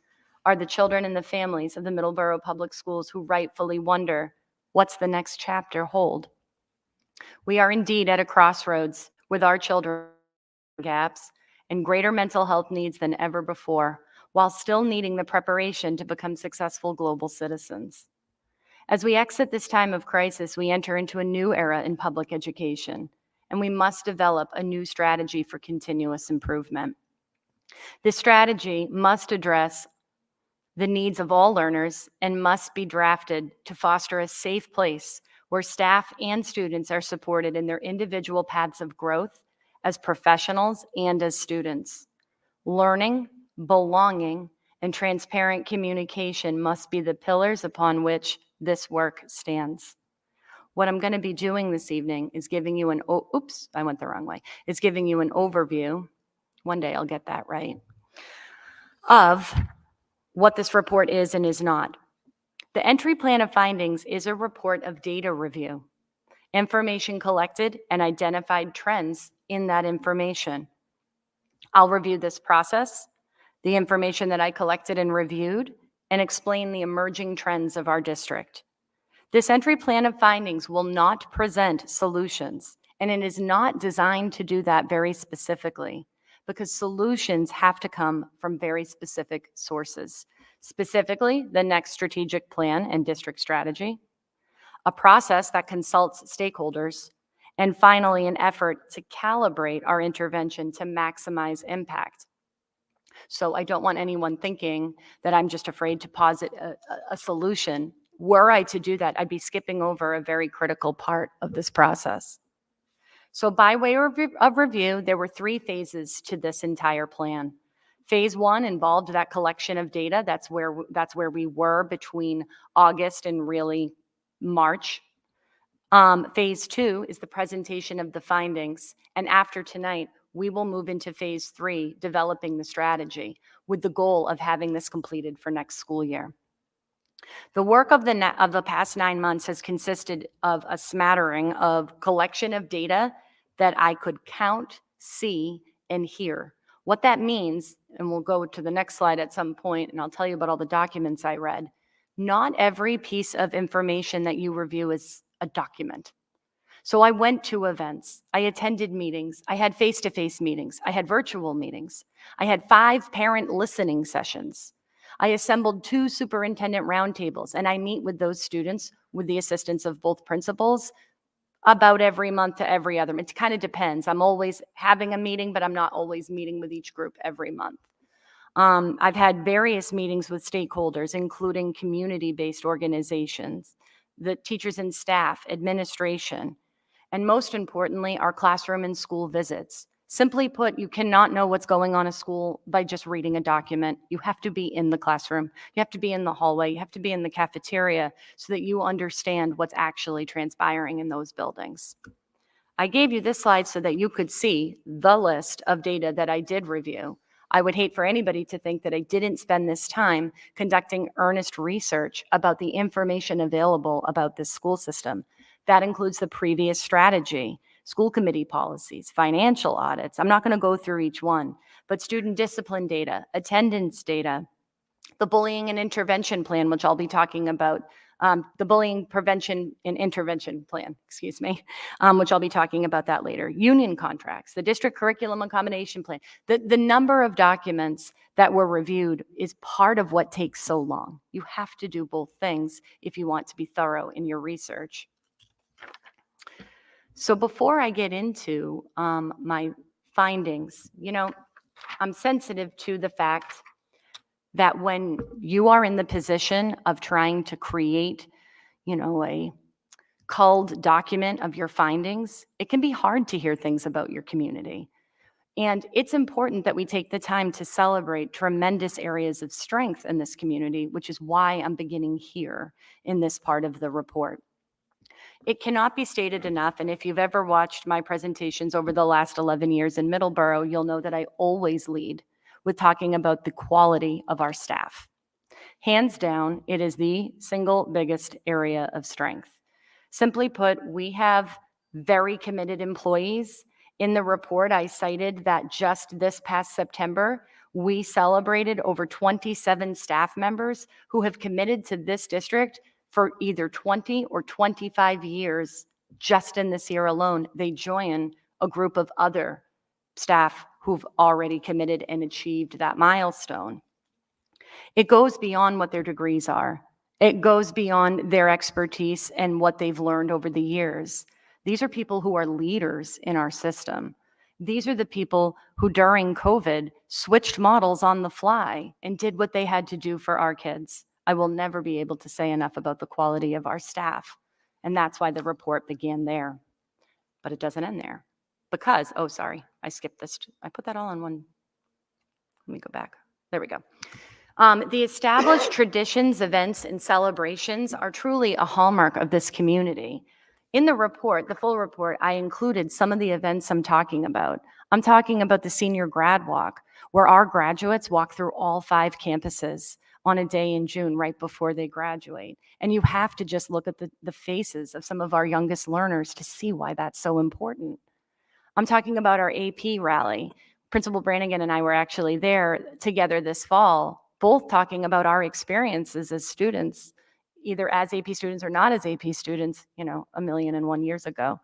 are the children and the families of the Middleborough Public Schools who rightfully wonder, what's the next chapter hold? We are indeed at a crossroads with our children gaps and greater mental health needs than ever before, while still needing the preparation to become successful global citizens. As we exit this time of crisis, we enter into a new era in public education, and we must develop a new strategy for continuous improvement. This strategy must address the needs of all learners and must be drafted to foster a safe place where staff and students are supported in their individual paths of growth as professionals and as students. Learning, belonging, and transparent communication must be the pillars upon which this work stands. What I'm going to be doing this evening is giving you an, I went the wrong way, is giving you an overview, one day I'll get that right, of what this report is and is not. The entry plan of findings is a report of data review, information collected and identified trends in that information. I'll review this process, the information that I collected and reviewed, and explain the emerging trends of our district. This entry plan of findings will not present solutions, and it is not designed to do that very specifically, because solutions have to come from very specific sources, specifically the next strategic plan and district strategy, a process that consults stakeholders, and finally, an effort to calibrate our intervention to maximize impact. So I don't want anyone thinking that I'm just afraid to posit a solution. Were I to do that, I'd be skipping over a very critical part of this process. So by way of review, there were 3 phases to this entire plan. Phase 1 involved that collection of data. That's where we were between August and really March. Phase 2 is the presentation of the findings. And after tonight, we will move into phase 3, developing the strategy with the goal of having this completed for next school year. The work of the past 9 months has consisted of a smattering of collection of data that I could count, see, and hear. What that means, and we'll go to the next slide at some point, and I'll tell you about all the documents I read. Not every piece of information that you review is a document. So I went to events, I attended meetings, I had face-to-face meetings, I had virtual meetings, I had 5 parent listening sessions. I assembled 2 superintendent roundtables, and I meet with those students with the assistance of both principals about every month to every other. It kind of depends. I'm always having a meeting, but I'm not always meeting with each group every month. I've had various meetings with stakeholders, including community-based organizations, the teachers and staff, administration, and most importantly, our classroom and school visits. Simply put, you cannot know what's going on in school by just reading a document. You have to be in the classroom. You have to be in the hallway. You have to be in the cafeteria so that you understand what's actually transpiring in those buildings. I gave you this slide so that you could see the list of data that I did review. I would hate for anybody to think that I didn't spend this time conducting earnest research about the information available about this school system. That includes the previous strategy, school committee policies, financial audits. I'm not going to go through each one, but student discipline data, attendance data, the bullying and intervention plan, which I'll be talking about, the bullying prevention and intervention plan, which I'll be talking about that later. Union contracts, the district curriculum accommodation plan. The number of documents that were reviewed is part of what takes so long. You have to do both things if you want to be thorough in your research. So before I get into my findings, I'm sensitive to the fact that when you are in the position of trying to create, a culled document of your findings, it can be hard to hear things about your community. And it's important that we take the time to celebrate tremendous areas of strength in this community, which is why I'm beginning here in this part of the report. It cannot be stated enough, and if you've ever watched my presentations over the last 11 years in Middleborough, you'll know that I always lead with talking about the quality of our staff. Hands down, it is the single biggest area of strength. Simply put, we have very committed employees. In the report, I cited that just this past September, we celebrated over 27 staff members who have committed to this district for either 20 or 25 years. Just in this year alone, they join a group of other staff who've already committed and achieved that milestone. It goes beyond what their degrees are. It goes beyond their expertise and what they've learned over the years. These are people who are leaders in our system. These are the people who during COVID switched models on the fly and did what they had to do for our kids. I will never be able to say enough about the quality of our staff. And that's why the report began there. But it doesn't end there. Because, oh, sorry, I skipped this. I put that all on one. Let me go back. There we go. The established traditions, events, and celebrations are truly a hallmark of this community. In the report, the full report, I included some of the events I'm talking about. I'm talking about the senior grad walk, where our graduates walk through all 5 campuses on a day in June right before they graduate. And you have to just look at the faces of some of our youngest learners to see why that's so important. I'm talking about our AP rally. Principal Brannigan and I were actually there together this fall, both talking about our experiences as students, either as AP students or not as AP students, 1,000,001 years ago.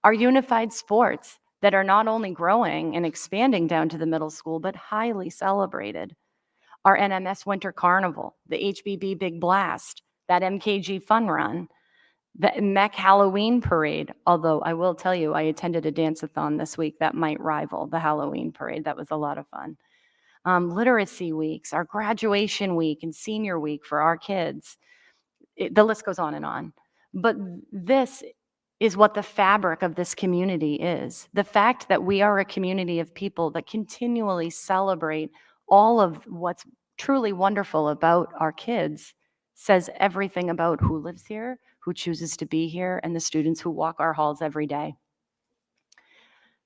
Our unified sports that are not only growing and expanding down to the middle school, but highly celebrated. Our NMS Winter Carnival, the HBB Big Blast, that MKG Fun Run, the MEC Halloween Parade, although I will tell you, I attended a dance-a-thon this week that might rival the Halloween Parade. That was a lot of fun. Literacy weeks, our graduation week and senior week for our kids. The list goes on and on. But this is what the fabric of this community is. The fact that we are a community of people that continually celebrate all of what's truly wonderful about our kids says everything about who lives here, who chooses to be here, and the students who walk our halls every day.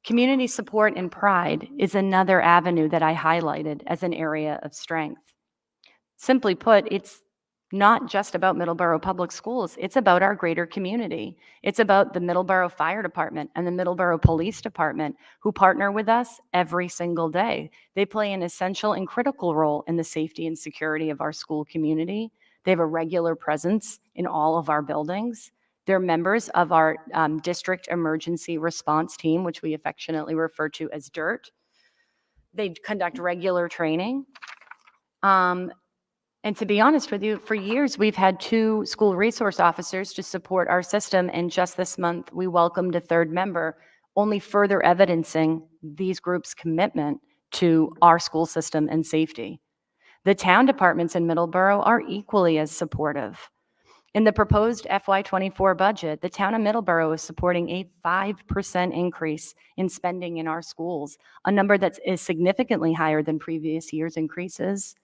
Community support and pride is another avenue that I highlighted as an area of strength. Simply put, it's not just about Middleborough Public Schools. It's about our greater community. It's about the Middleborough Fire Department and the Middleborough Police Department, who partner with us every single day. They play an essential and critical role in the safety and security of our school community. They have a regular presence in all of our buildings. They're members of our district emergency response team, which we affectionately refer to as DIRT. They conduct regular training. And to be honest with you, for years, we've had 2 school resource officers to support our system. And just this month, we welcomed a 3rd member, only further evidencing these groups' commitment to our school system and safety. The town departments in Middleborough are equally as supportive. In the proposed FY24 budget, the town of Middleborough is supporting a 5% increase in spending in our schools, a number that is significantly higher than previous years' increases.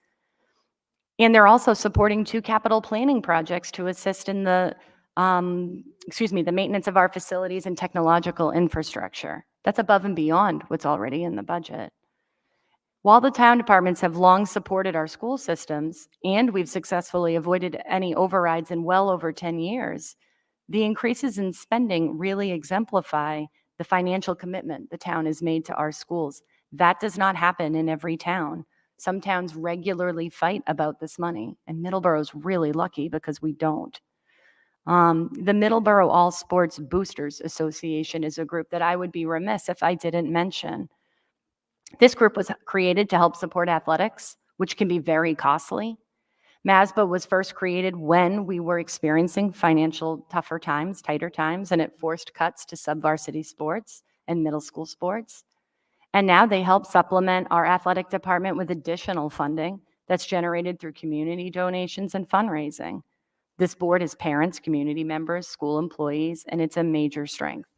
And they're also supporting 2 capital planning projects to assist in the maintenance of our facilities and technological infrastructure. That's above and beyond what's already in the budget. While the town departments have long supported our school systems, and we've successfully avoided any overrides in well over 10 years, the increases in spending really exemplify the financial commitment the town has made to our schools. That does not happen in every town. Some towns regularly fight about this money, and Middleborough's really lucky because we don't. The Middleborough All Sports Boosters Association is a group that I would be remiss if I didn't mention. This group was created to help support athletics, which can be very costly. MASBA was first created when we were experiencing financial tighter times, and it forced cuts to sub-varsity sports and middle school sports. And now they help supplement our athletic department with additional funding that's generated through community donations and fundraising. This board is parents, community members, school employees, and it's a major strength.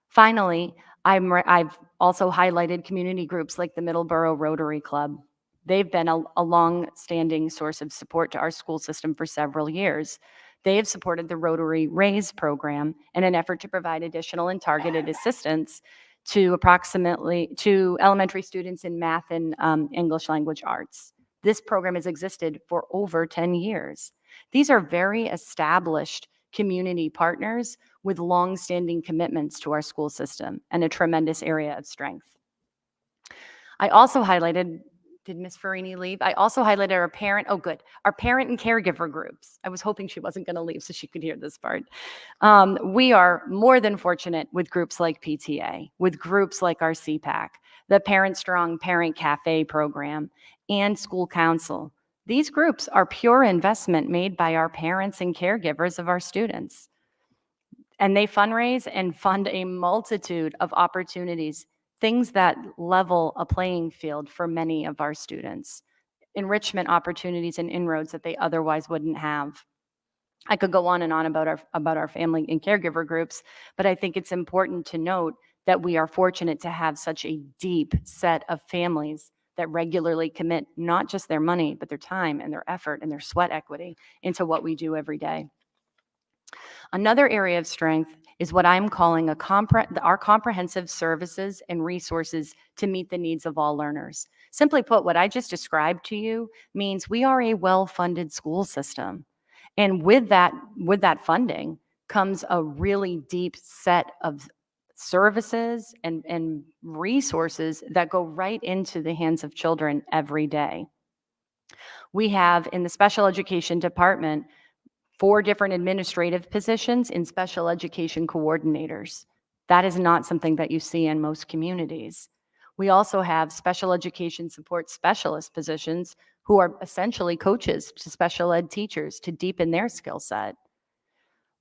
Finally, I've also highlighted community groups like the Middleborough Rotary Club. They've been a long-standing source of support to our school system for several years. They have supported the Rotary Raise program in an effort to provide additional and targeted assistance to elementary students in math and English language arts. This program has existed for over 10 years. These are very established community partners with long-standing commitments to our school system and a tremendous area of strength. I also highlighted, did Ms. Farini leave? I also highlighted our parent and caregiver groups. I was hoping she wasn't going to leave so she could hear this part. We are more than fortunate with groups like PTA, with groups like our CPAC, the Parent Strong Parent Cafe program, and school council. These groups are pure investment made by our parents and caregivers of our students. And they fundraise and fund a multitude of opportunities, things that level a playing field for many of our students, enrichment opportunities and inroads that they otherwise wouldn't have. I could go on and on about our family and caregiver groups, but I think it's important to note that we are fortunate to have such a deep set of families that regularly commit not just their money, but their time and their effort and their sweat equity into what we do every day. Another area of strength is what I'm calling our comprehensive services and resources to meet the needs of all learners. Simply put, what I just described to you means we are a well-funded school system. And with that funding comes a really deep set of services and resources that go right into the hands of children every day. We have in the special education department 4 different administrative positions in special education coordinators. That is not something that you see in most communities. We also have special education support specialist positions who are essentially coaches to special ed teachers to deepen their skill set.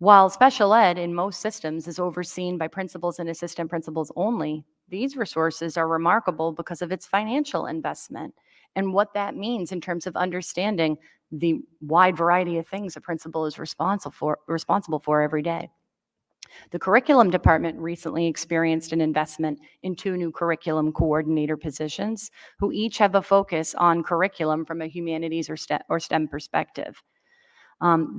While special ed in most systems is overseen by principals and assistant principals only, these resources are remarkable because of its financial investment and what that means in terms of understanding the wide variety of things a principal is responsible for every day. The curriculum department recently experienced an investment in 2 new curriculum coordinator positions who each have a focus on curriculum from a humanities or STEM perspective.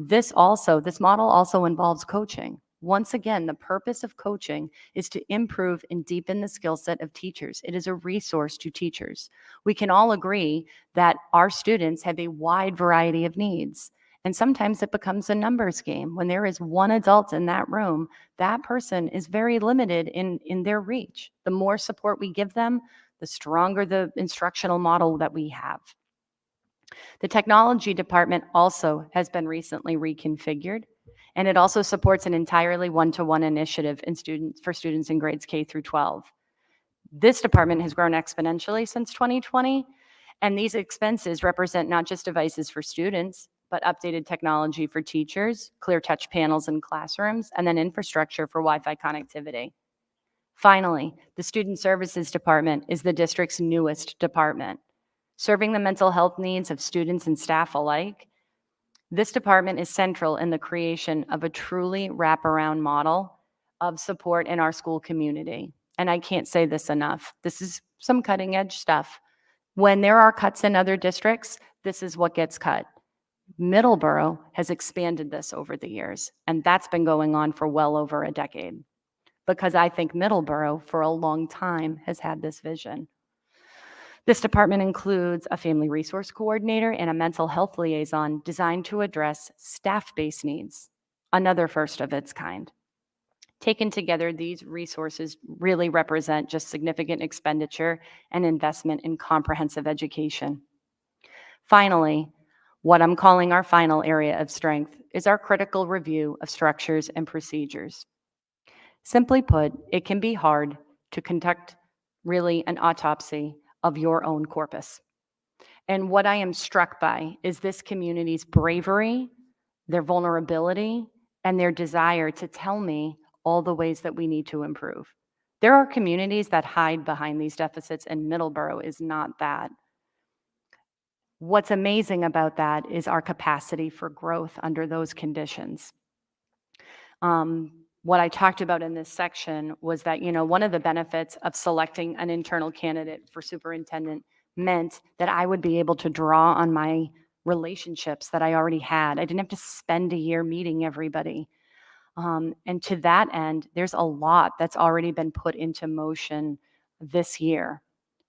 This model also involves coaching. Once again, the purpose of coaching is to improve and deepen the skill set of teachers. It is a resource to teachers. We can all agree that our students have a wide variety of needs. And sometimes it becomes a numbers game. When there is one adult in that room, that person is very limited in their reach. The more support we give them, the stronger the instructional model that we have. The technology department also has been recently reconfigured, and it also supports an entirely one-to-one initiative for students in grades K through 12. This department has grown exponentially since 2020, and these expenses represent not just devices for students, but updated technology for teachers, clear touch panels in classrooms, and then infrastructure for Wi-Fi connectivity. Finally, the Student Services Department is the district's newest department. Serving the mental health needs of students and staff alike, this department is central in the creation of a truly wraparound model of support in our school community. And I can't say this enough. This is some cutting edge stuff. When there are cuts in other districts, this is what gets cut. Middleborough has expanded this over the years, and that's been going on for well over a decade, because I think Middleborough for a long time has had this vision. This department includes a family resource coordinator and a mental health liaison designed to address staff-based needs, another first of its kind. Taken together, these resources really represent just significant expenditure and investment in comprehensive education. Finally, what I'm calling our final area of strength is our critical review of structures and procedures. Simply put, it can be hard to conduct really an autopsy of your own corpus. And what I am struck by is this community's bravery, their vulnerability, and their desire to tell me all the ways that we need to improve. There are communities that hide behind these deficits, and Middleborough is not that. What's amazing about that is our capacity for growth under those conditions. What I talked about in this section was that, one of the benefits of selecting an internal candidate for superintendent meant that I would be able to draw on my relationships that I already had. I didn't have to spend a year meeting everybody. And to that end, there's a lot that's already been put into motion this year.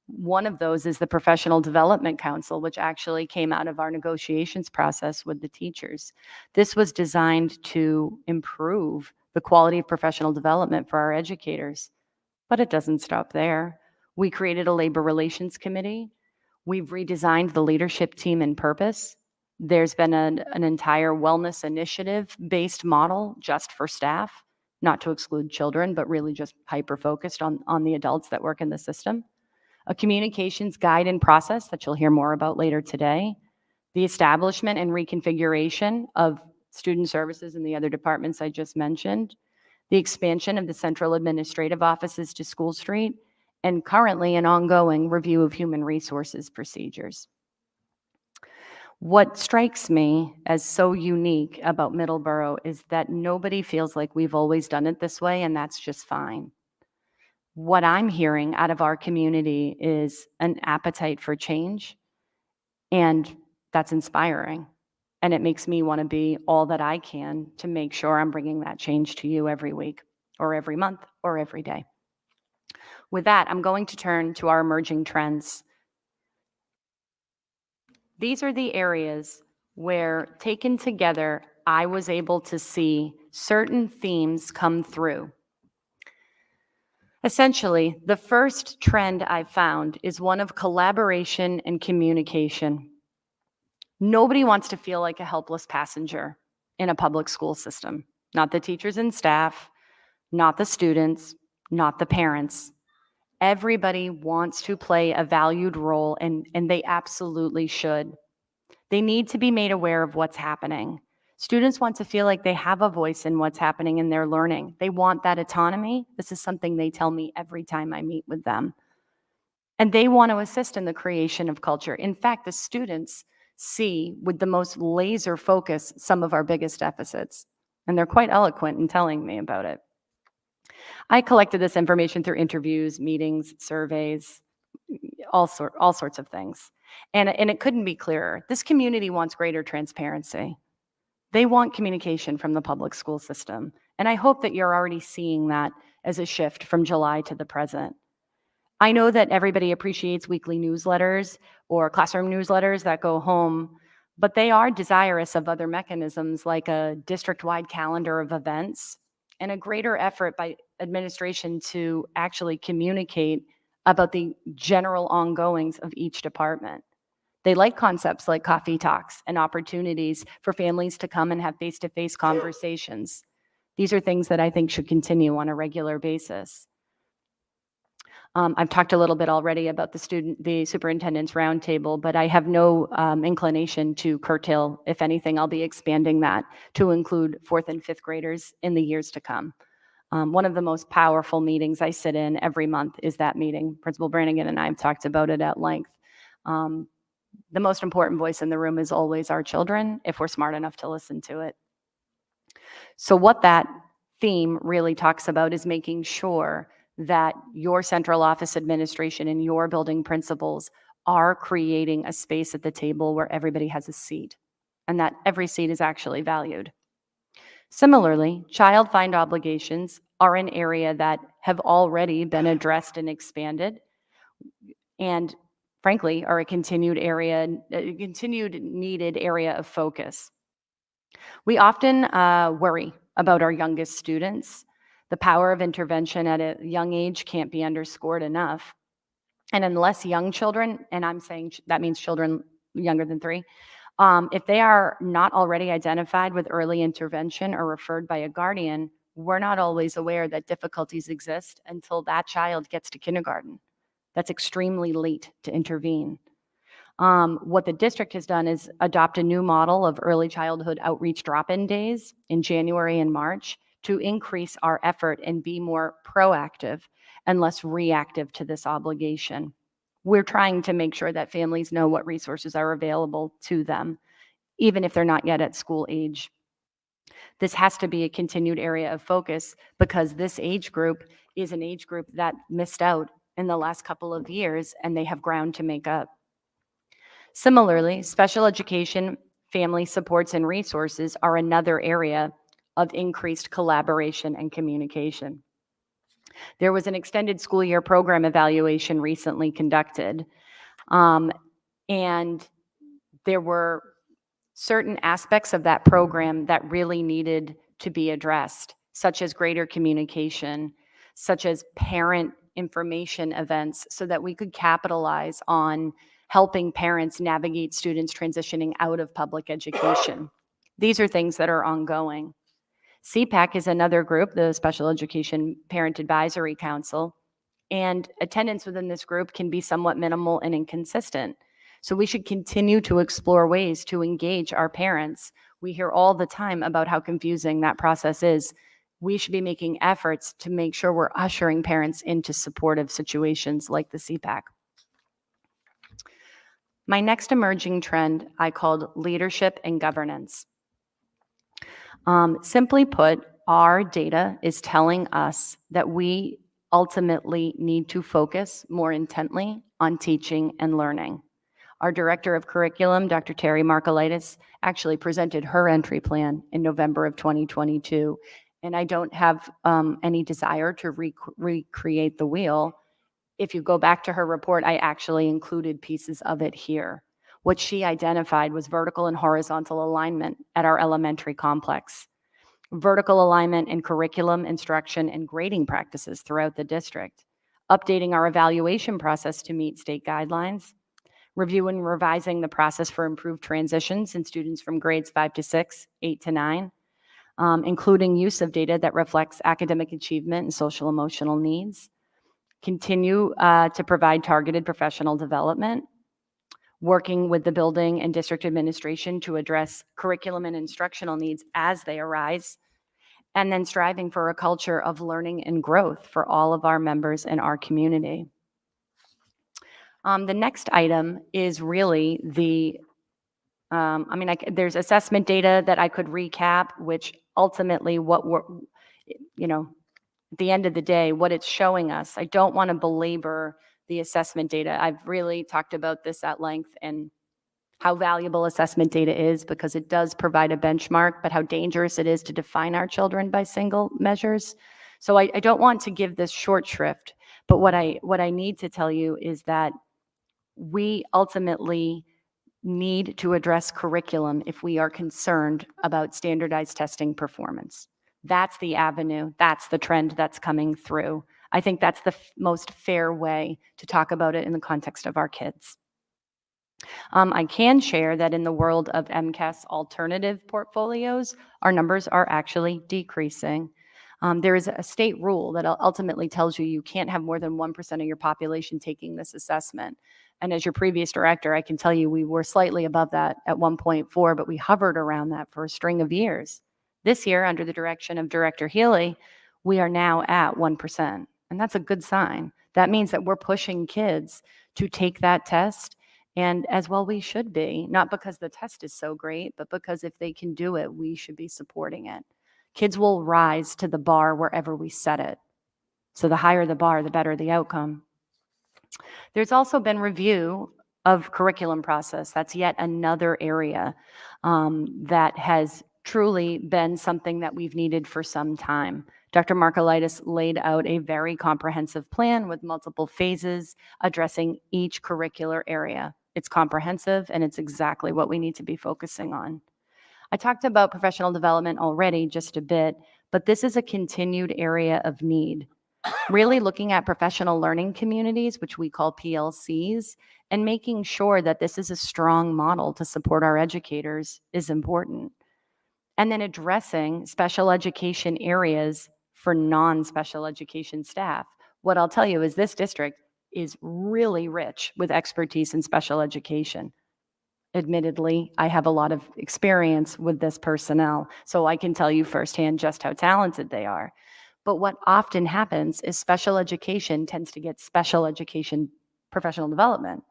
One of those is the Professional Development Council, which actually came out of our negotiations process with the teachers. This was designed to improve the quality of professional development for our educators, but it doesn't stop there. We created a labor relations committee. We've redesigned the leadership team and purpose. There's been an entire wellness initiative-based model just for staff, not to exclude children, but really just hyper-focused on the adults that work in the system. A communications guide and process that you'll hear more about later today. The establishment and reconfiguration of student services in the other departments I just mentioned. The expansion of the central administrative offices to School Street, and currently an ongoing review of human resources procedures. What strikes me as so unique about Middleborough is that nobody feels like we've always done it this way, and that's just fine. What I'm hearing out of our community is an appetite for change, and that's inspiring. And it makes me want to be all that I can to make sure I'm bringing that change to you every week, or every month, or every day. With that, I'm going to turn to our emerging trends. These are the areas where, taken together, I was able to see certain themes come through. Essentially, the first trend I found is one of collaboration and communication. Nobody wants to feel like a helpless passenger in a public school system. Not the teachers and staff, not the students, not the parents. Everybody wants to play a valued role, and they absolutely should. They need to be made aware of what's happening. Students want to feel like they have a voice in what's happening in their learning. They want that autonomy. This is something they tell me every time I meet with them. And they want to assist in the creation of culture. In fact, the students see with the most laser focus some of our biggest deficits, and they're quite eloquent in telling me about it. I collected this information through interviews, meetings, surveys, all sorts of things. And it couldn't be clearer. This community wants greater transparency. They want communication from the public school system. And I hope that you're already seeing that as a shift from July to the present. I know that everybody appreciates weekly newsletters or classroom newsletters that go home, but they are desirous of other mechanisms like a district-wide calendar of events and a greater effort by administration to actually communicate about the general ongoings of each department. They like concepts like coffee talks and opportunities for families to come and have face-to-face conversations. These are things that I think should continue on a regular basis. I've talked a little bit already about the superintendent's roundtable, but I have no inclination to curtail. If anything, I'll be expanding that to include 4th and 5th graders in the years to come. One of the most powerful meetings I sit in every month is that meeting. Principal Brannigan and I have talked about it at length. The most important voice in the room is always our children, if we're smart enough to listen to it. So what that theme really talks about is making sure that your central office administration and your building principals are creating a space at the table where everybody has a seat, and that every seat is actually valued. Similarly, child find obligations are an area that have already been addressed and expanded, and frankly, are a continued needed area of focus. We often worry about our youngest students. The power of intervention at a young age can't be underscored enough. And unless young children, and I'm saying that means children younger than 3, if they are not already identified with early intervention or referred by a guardian, we're not always aware that difficulties exist until that child gets to kindergarten. That's extremely late to intervene. What the district has done is adopt a new model of early childhood outreach drop-in days in January and March to increase our effort and be more proactive and less reactive to this obligation. we're trying to make sure that families know what resources are available to them, even if they're not yet at school age. This has to be a continued area of focus because this age group is an age group that missed out in the last couple of years, and they have ground to make up. Similarly, special education, family supports, and resources are another area of increased collaboration and communication. There was an extended school year program evaluation recently conducted, and there were certain aspects of that program that really needed to be addressed, such as greater communication, such as parent information events, so that we could capitalize on helping parents navigate students transitioning out of public education. These are things that are ongoing. CPAC is another group, the Special Education Parent Advisory Council, and attendance within this group can be somewhat minimal and inconsistent. So we should continue to explore ways to engage our parents. We hear all the time about how confusing that process is. We should be making efforts to make sure we're ushering parents into supportive situations like the CPAC. My next emerging trend I called leadership and governance. Simply put, our data is telling us that we ultimately need to focus more intently on teaching and learning. Our Director of Curriculum, Dr. Terry Markolitis, actually presented her entry plan in November of 2022, and I don't have any desire to recreate the wheel. If you go back to her report, I actually included pieces of it here. What she identified was vertical and horizontal alignment at our elementary complex, vertical alignment in curriculum, instruction, and grading practices throughout the district, updating our evaluation process to meet state guidelines, reviewing and revising the process for improved transitions in students from grades 5 to 6, 8 to 9, including use of data that reflects academic achievement and social emotional needs, continue to provide targeted professional development, working with the building and district administration to address curriculum and instructional needs as they arise, and then striving for a culture of learning and growth for all of our members in our community. The next item is really the, there's assessment data that I could recap, which ultimately what we're, at the end of the day, what it's showing us. I don't want to belabor the assessment data. I've really talked about this at length and how valuable assessment data is because it does provide a benchmark, but how dangerous it is to define our children by single measures. So I don't want to give this short shrift, but what I need to tell you is that we ultimately need to address curriculum if we are concerned about standardized testing performance. That's the avenue, that's the trend that's coming through. I think that's the most fair way to talk about it in the context of our kids. I can share that in the world of MCAS alternative portfolios, our numbers are actually decreasing. There is a state rule that ultimately tells you can't have more than 1% of your population taking this assessment. And as your previous director, I can tell you we were slightly above that at 1.4, but we hovered around that for a string of years. This year, under the direction of Director Healy, we are now at 1%. And that's a good sign. That means that we're pushing kids to take that test. And as well, we should be, not because the test is so great, but because if they can do it, we should be supporting it. Kids will rise to the bar wherever we set it. So the higher the bar, the better the outcome. There's also been review of curriculum process. That's yet another area that has truly been something that we've needed for some time. Dr. Markolitis laid out a very comprehensive plan with multiple phases addressing each curricular area. It's comprehensive and it's exactly what we need to be focusing on. I talked about professional development already just a bit, but this is a continued area of need. Really looking at professional learning communities, which we call PLCs, and making sure that this is a strong model to support our educators is important. And then addressing special education areas for non-special education staff. What I'll tell you is this district is really rich with expertise in special education. Admittedly, I have a lot of experience with this personnel, so I can tell you firsthand just how talented they are. But what often happens is special education tends to get special education professional development,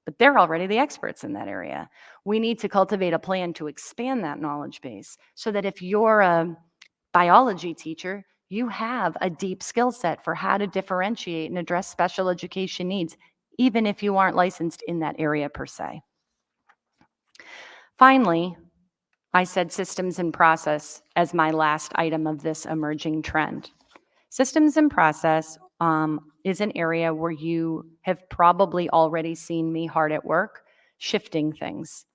but they're already the experts in that area. We need to cultivate a plan to expand that knowledge base so that if you're a biology teacher, you have a deep skill set for how to differentiate and address special education needs, even if you aren't licensed in that area per se. Finally, I said systems and process as my last item of this emerging trend. Systems and process is an area where you have probably already seen me hard at work shifting things.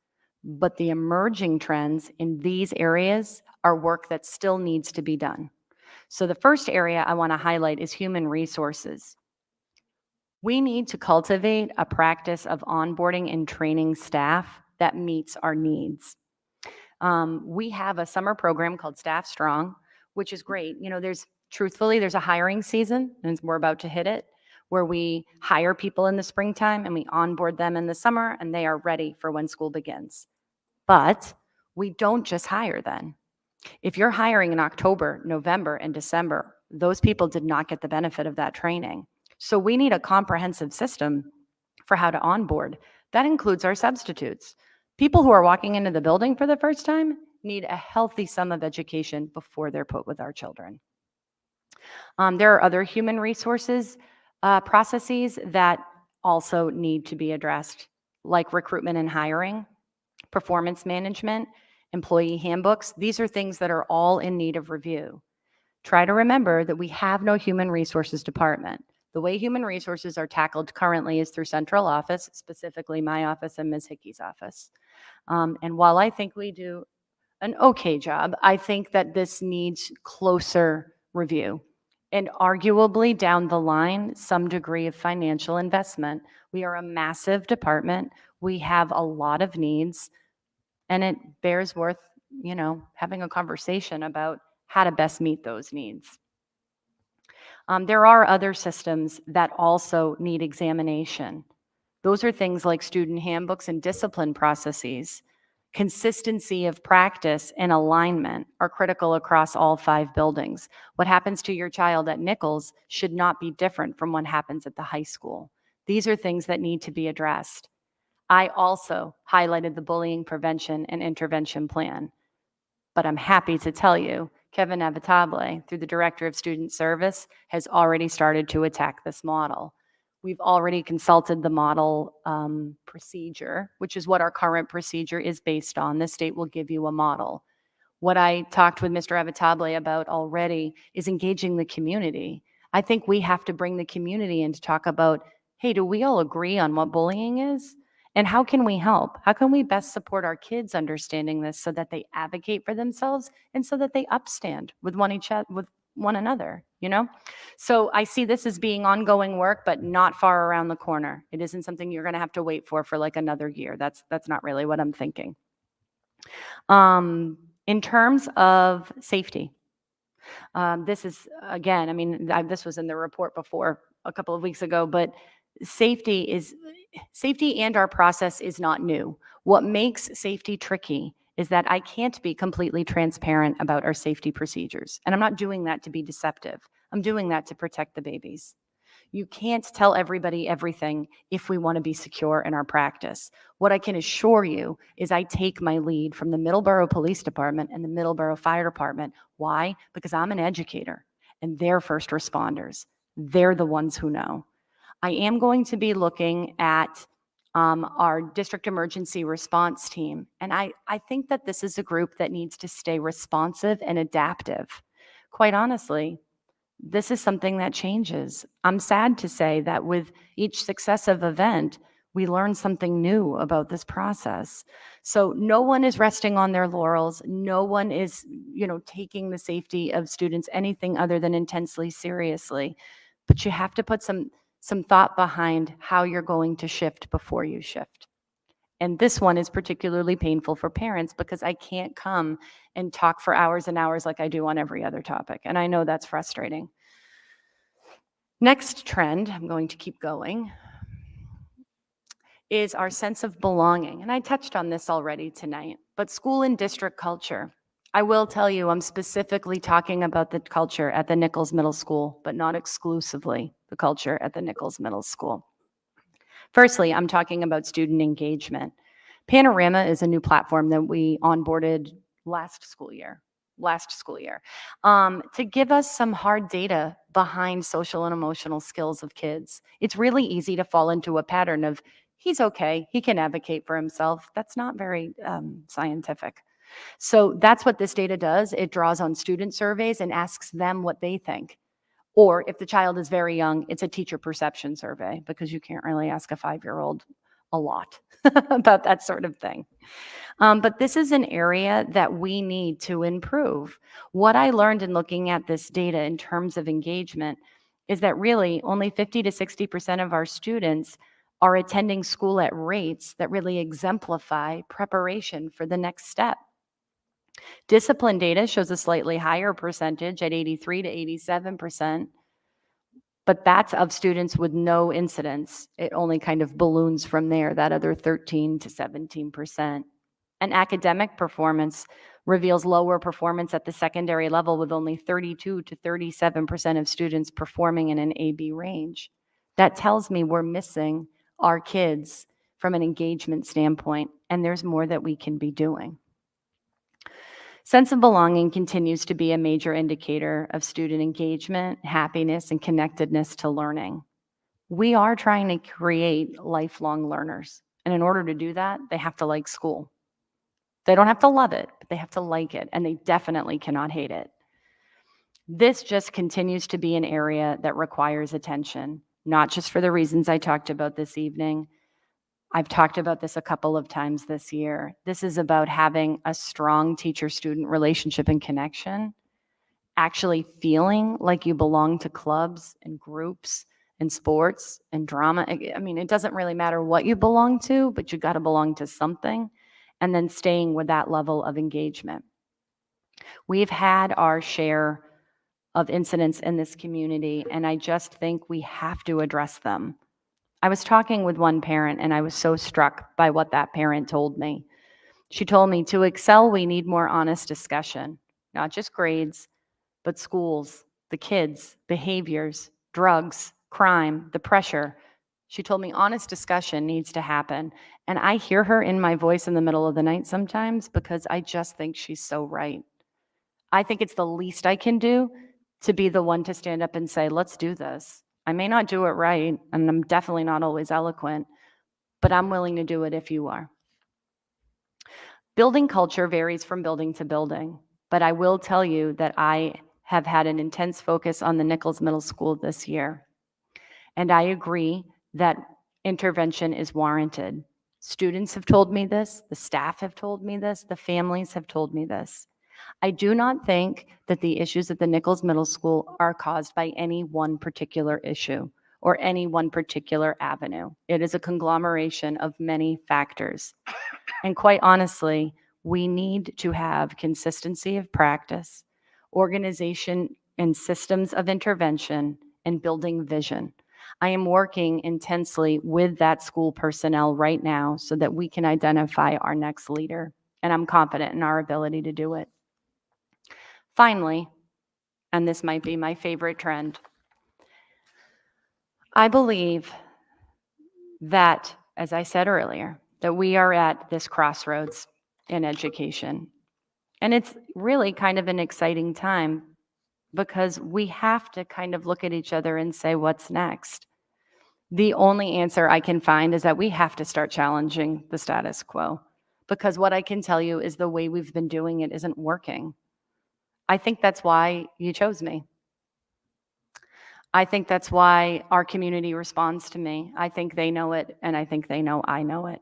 But the emerging trends in these areas are work that still needs to be done. So the first area I want to highlight is human resources. We need to cultivate a practice of onboarding and training staff that meets our needs. We have a summer program called Staff Strong, which is great. You know, truthfully, there's a hiring season, and we're about to hit it, where we hire people in the springtime and we onboard them in the summer, and they are ready for when school begins. But we don't just hire then. If you're hiring in October, November, and December, those people did not get the benefit of that training. So we need a comprehensive system for how to onboard. That includes our substitutes. People who are walking into the building for the first time need a healthy sum of education before they're put with our children. There are other human resources processes that also need to be addressed, like recruitment and hiring, performance management, employee handbooks. These are things that are all in need of review. Try to remember that we have no human resources department. The way human resources are tackled currently is through central office, specifically my office and Ms. Hickey's office. And while I think we do an okay job, I think that this needs closer review and arguably down the line, some degree of financial investment. We are a massive department. We have a lot of needs, and it bears worth, having a conversation about how to best meet those needs. There are other systems that also need examination. Those are things like student handbooks and discipline processes. Consistency of practice and alignment are critical across all 5 buildings. What happens to your child at Nichols should not be different from what happens at the high school. These are things that need to be addressed. I also highlighted the bullying prevention and intervention plan, but I'm happy to tell you, Kevin Avatable, through the Director of Student Service, has already started to attack this model. We've already consulted the model procedure, which is what our current procedure is based on. The state will give you a model. What I talked with Mr. Avatable about already is engaging the community. I think we have to bring the community in to talk about, hey, do we all agree on what bullying is? And how can we help? How can we best support our kids understanding this so that they advocate for themselves and so that they upstand with one another, So I see this as being ongoing work, but not far around the corner. It isn't something you're going to have to wait for like another year. That's not really what I'm thinking. In terms of safety, this is, again, this was in the report before a couple of weeks ago, but safety and our process is not new. What makes safety tricky is that I can't be completely transparent about our safety procedures. And I'm not doing that to be deceptive. I'm doing that to protect the babies. You can't tell everybody everything if we want to be secure in our practice. What I can assure you is I take my lead from the Middleborough Police Department and the Middleborough Fire Department. Why? Because I'm an educator and they're first responders. They're the ones who know. I am going to be looking at our district emergency response team. And I think that this is a group that needs to stay responsive and adaptive. Quite honestly, this is something that changes. I'm sad to say that with each successive event, we learn something new about this process. So no one is resting on their laurels. No one is, taking the safety of students anything other than intensely seriously. But you have to put some thought behind how you're going to shift before you shift. And this one is particularly painful for parents because I can't come and talk for hours and hours like I do on every other topic. And I know that's frustrating. Next trend, I'm going to keep going, is our sense of belonging. And I touched on this already tonight, but school and district culture. I will tell you, I'm specifically talking about the culture at the Nichols Middle School, but not exclusively the culture at the Nichols Middle School. Firstly, I'm talking about student engagement. Panorama is a new platform that we onboarded last school year, to give us some hard data behind social and emotional skills of kids. It's really easy to fall into a pattern of, he's okay, he can advocate for himself. That's not very scientific. So that's what this data does. It draws on student surveys and asks them what they think. Or if the child is very young, it's a teacher perception survey, because you can't really ask a 5-year-old a lot about that sort of thing. But this is an area that we need to improve. What I learned in looking at this data in terms of engagement is that really only 50 to 60% of our students are attending school at rates that really exemplify preparation for the next step. Discipline data shows a slightly higher percentage at 83 to 87%, but that's of students with no incidents. It only kind of balloons from there, that other 13 to 17%. And academic performance reveals lower performance at the secondary level, with only 32 to 37% of students performing in an AB range. That tells me we're missing our kids from an engagement standpoint, and there's more that we can be doing. Sense of belonging continues to be a major indicator of student engagement, happiness, and connectedness to learning. We are trying to create lifelong learners, and in order to do that, they have to like school. They don't have to love it, but they have to like it, and they definitely cannot hate it. This just continues to be an area that requires attention, not just for the reasons I talked about this evening. I've talked about this a couple of times this year. This is about having a strong teacher-student relationship and connection, actually feeling like you belong to clubs and groups and sports and drama. I mean, it doesn't really matter what you belong to, but you got to belong to something, and then staying with that level of engagement. We've had our share of incidents in this community, and I just think we have to address them. I was talking with one parent, and I was so struck by what that parent told me. She told me, to excel, we need more honest discussion, not just grades, but schools, the kids, behaviors, drugs, crime, the pressure. She told me honest discussion needs to happen. And I hear her in my voice in the middle of the night sometimes, because I just think she's so right. I think it's the least I can do to be the one to stand up and say, let's do this. I may not do it right, and I'm definitely not always eloquent, but I'm willing to do it if you are. Building culture varies from building to building, but I will tell you that I have had an intense focus on the Nichols Middle School this year. And I agree that intervention is warranted. Students have told me this, the staff have told me this, the families have told me this. I do not think that the issues at the Nichols Middle School are caused by any one particular issue or any one particular avenue. It is a conglomeration of many factors. And quite honestly, we need to have consistency of practice, organization and systems of intervention, and building vision. I am working intensely with that school personnel right now so that we can identify our next leader, and I'm confident in our ability to do it. Finally, and this might be my favorite trend, I believe that, as I said earlier, that we are at this crossroads in education. And it's really kind of an exciting time, because we have to kind of look at each other and say, what's next? The only answer I can find is that we have to start challenging the status quo, because what I can tell you is the way we've been doing it isn't working. I think that's why you chose me. I think that's why our community responds to me. I think they know it, and I think they know I know it.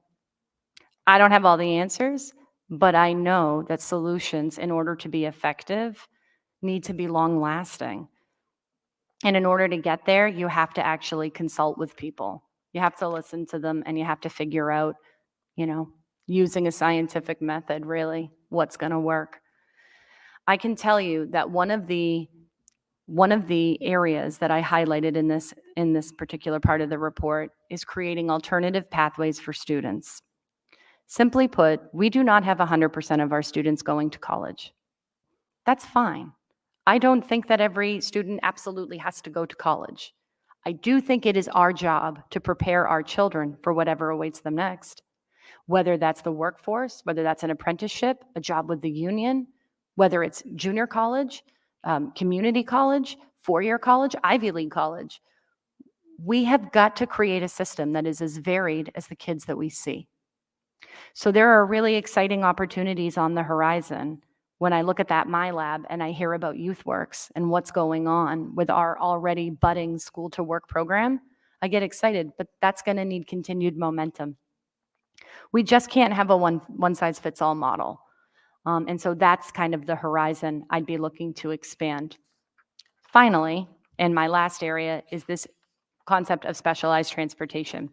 I don't have all the answers, but I know that solutions, in order to be effective, need to be long-lasting. And in order to get there, you have to actually consult with people. You have to listen to them, and you have to figure out, using a scientific method, really, what's going to work. I can tell you that one of the areas that I highlighted in this particular part of the report is creating alternative pathways for students. Simply put, we do not have 100% of our students going to college. That's fine. I don't think that every student absolutely has to go to college. I do think it is our job to prepare our children for whatever awaits them next, whether that's the workforce, whether that's an apprenticeship, a job with the union, whether it's junior college, community college, four-year college, Ivy League college. We have got to create a system that is as varied as the kids that we see. So there are really exciting opportunities on the horizon. When I look at that My Lab and I hear about YouthWorks and what's going on with our already budding school to work program, I get excited, but that's going to need continued momentum. We just can't have a one size fits all model. And so that's kind of the horizon I'd be looking to expand. Finally, and my last area is this concept of specialized transportation.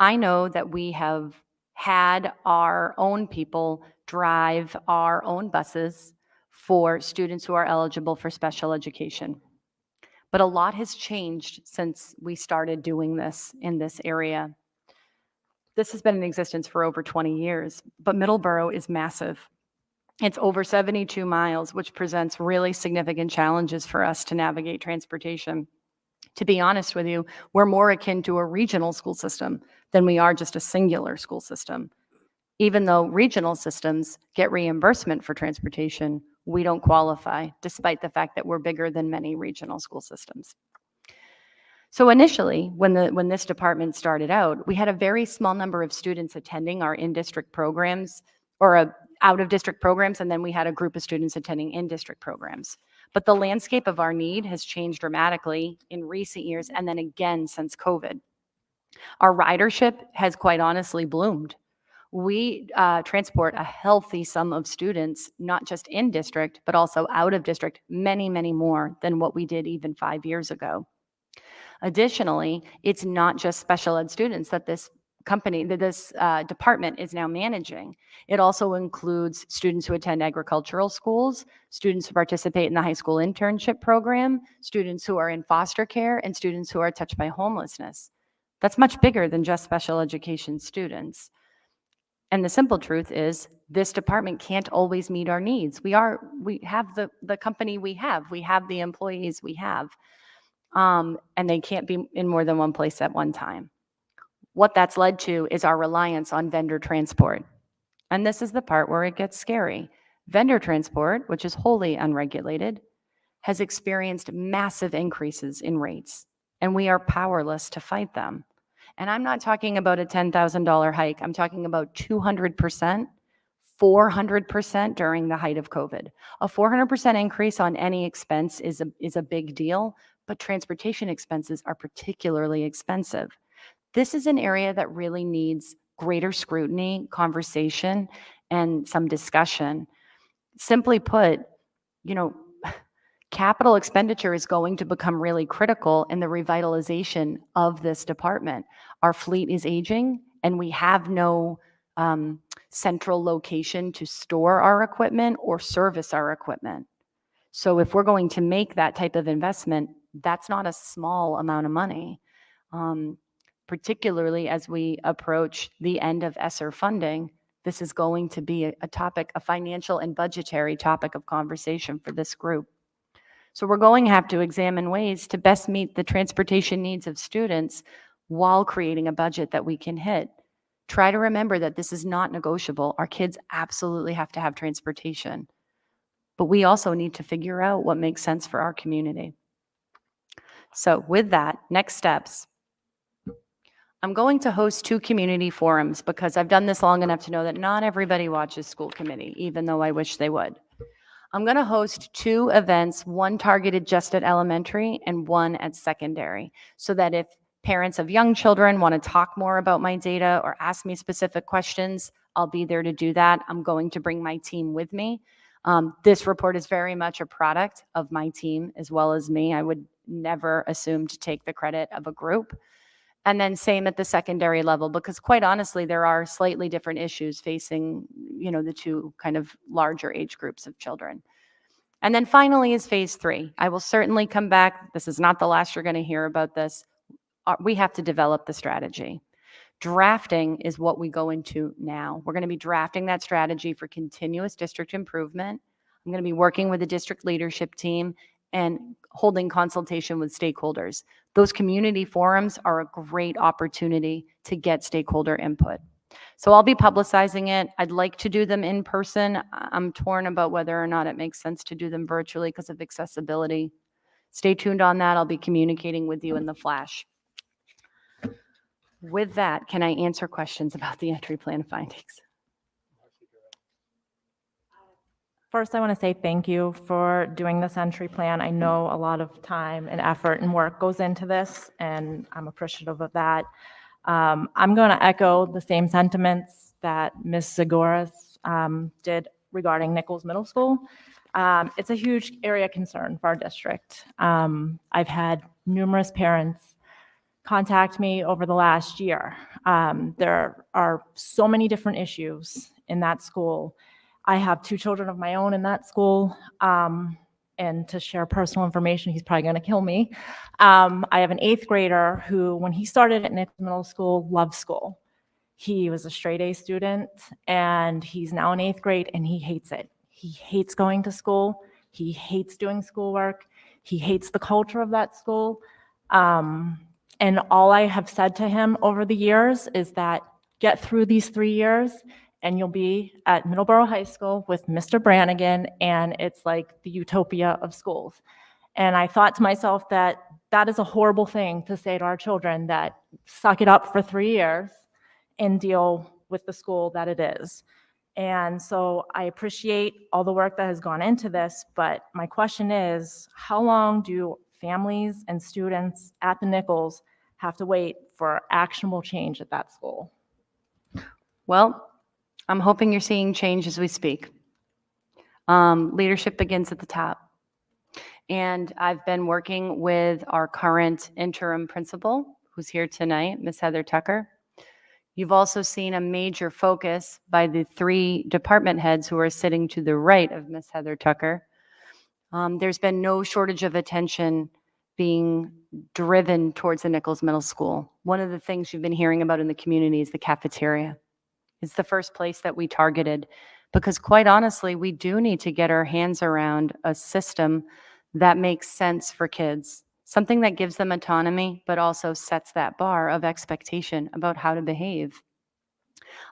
I know that we have had our own people drive our own buses for students who are eligible for special education. But a lot has changed since we started doing this in this area. This has been in existence for over 20 years, but Middleborough is massive. It's over 72 miles, which presents really significant challenges for us to navigate transportation. To be honest with you, we're more akin to a regional school system than we are just a singular school system. Even though regional systems get reimbursement for transportation, we don't qualify, despite the fact that we're bigger than many regional school systems. So initially, when this department started out, we had a very small number of students attending our in-district programs or out-of-district programs, and then we had a group of students attending in-district programs. But the landscape of our need has changed dramatically in recent years, and then again since COVID. Our ridership has quite honestly bloomed. We transport a healthy sum of students, not just in district, but also out of district, many, many more than what we did even 5 years ago. Additionally, it's not just special ed students that this department is now managing. It also includes students who attend agricultural schools, students who participate in the high school internship program, students who are in foster care, and students who are touched by homelessness. That's much bigger than just special education students. And the simple truth is this department can't always meet our needs. We have the company we have the employees we have, and they can't be in more than one place at one time. What that's led to is our reliance on vendor transport. And this is the part where it gets scary. Vendor transport, which is wholly unregulated, has experienced massive increases in rates, and we are powerless to fight them. And I'm not talking about a $10,000 hike. I'm talking about 200%, 400% during the height of COVID. A 400% increase on any expense is a big deal, but transportation expenses are particularly expensive. This is an area that really needs greater scrutiny, conversation, and some discussion. Simply put, capital expenditure is going to become really critical in the revitalization of this department. Our fleet is aging, and we have no central location to store our equipment or service our equipment. So if we're going to make that type of investment, that's not a small amount of money. Particularly as we approach the end of ESSER funding, this is going to be a financial and budgetary topic of conversation for this group. So we're going to have to examine ways to best meet the transportation needs of students while creating a budget that we can hit. Try to remember that this is not negotiable. Our kids absolutely have to have transportation, but we also need to figure out what makes sense for our community. So with that, next steps. I'm going to host 2 community forums because I've done this long enough to know that not everybody watches school committee, even though I wish they would. I'm going to host 2 events, one targeted just at elementary and one at secondary, so that if parents of young children want to talk more about my data or ask me specific questions, I'll be there to do that. I'm going to bring my team with me. This report is very much a product of my team as well as me. I would never assume to take the credit of a group. And then same at the secondary level, because quite honestly, there are slightly different issues facing, the 2 kind of larger age groups of children. And then finally is phase 3. I will certainly come back. This is not the last you're going to hear about this. We have to develop the strategy. Drafting is what we go into now. We're going to be drafting that strategy for continuous district improvement. I'm going to be working with the district leadership team and holding consultation with stakeholders. Those community forums are a great opportunity to get stakeholder input. So I'll be publicizing it. I'd like to do them in person. I'm torn about whether or not it makes sense to do them virtually because of accessibility. Stay tuned on that. I'll be communicating with you in the flash. With that, can I answer questions about the entry plan findings? First, I want to say thank you for doing this entry plan. I know a lot of time and effort and work goes into this, and I'm appreciative of that. I'm going to echo the same sentiments that Ms. Zagoras did regarding Nichols Middle School. It's a huge area of concern for our district. I've had numerous parents contact me over the last year. There are so many different issues in that school. I have 2 children of my own in that school, and to share personal information, he's probably going to kill me. I have an 8th grader who, when he started at Nichols Middle School, loved school. He was a straight A student, and he's now in 8th grade, and he hates it. He hates going to school. He hates doing schoolwork. He hates the culture of that school. And all I have said to him over the years is that get through these 3 years, and you'll be at Middleborough High School with Mr. Brannigan, and it's like the utopia of schools. And I thought to myself that that is a horrible thing to say to our children, that suck it up for 3 years and deal with the school that it is. And so I appreciate all the work that has gone into this, but my question is, how long do families and students at the Nichols have to wait for actionable change at that school? Well, I'm hoping you're seeing change as we speak. Leadership begins at the top. And I've been working with our current interim principal, who's here tonight, Ms. Heather Tucker. You've also seen a major focus by the 3 department heads who are sitting to the right of Ms. Heather Tucker. There's been no shortage of attention being driven towards the Nichols Middle School. One of the things you've been hearing about in the community is the cafeteria. It's the first place that we targeted because, quite honestly, we do need to get our hands around a system that makes sense for kids, something that gives them autonomy, but also sets that bar of expectation about how to behave.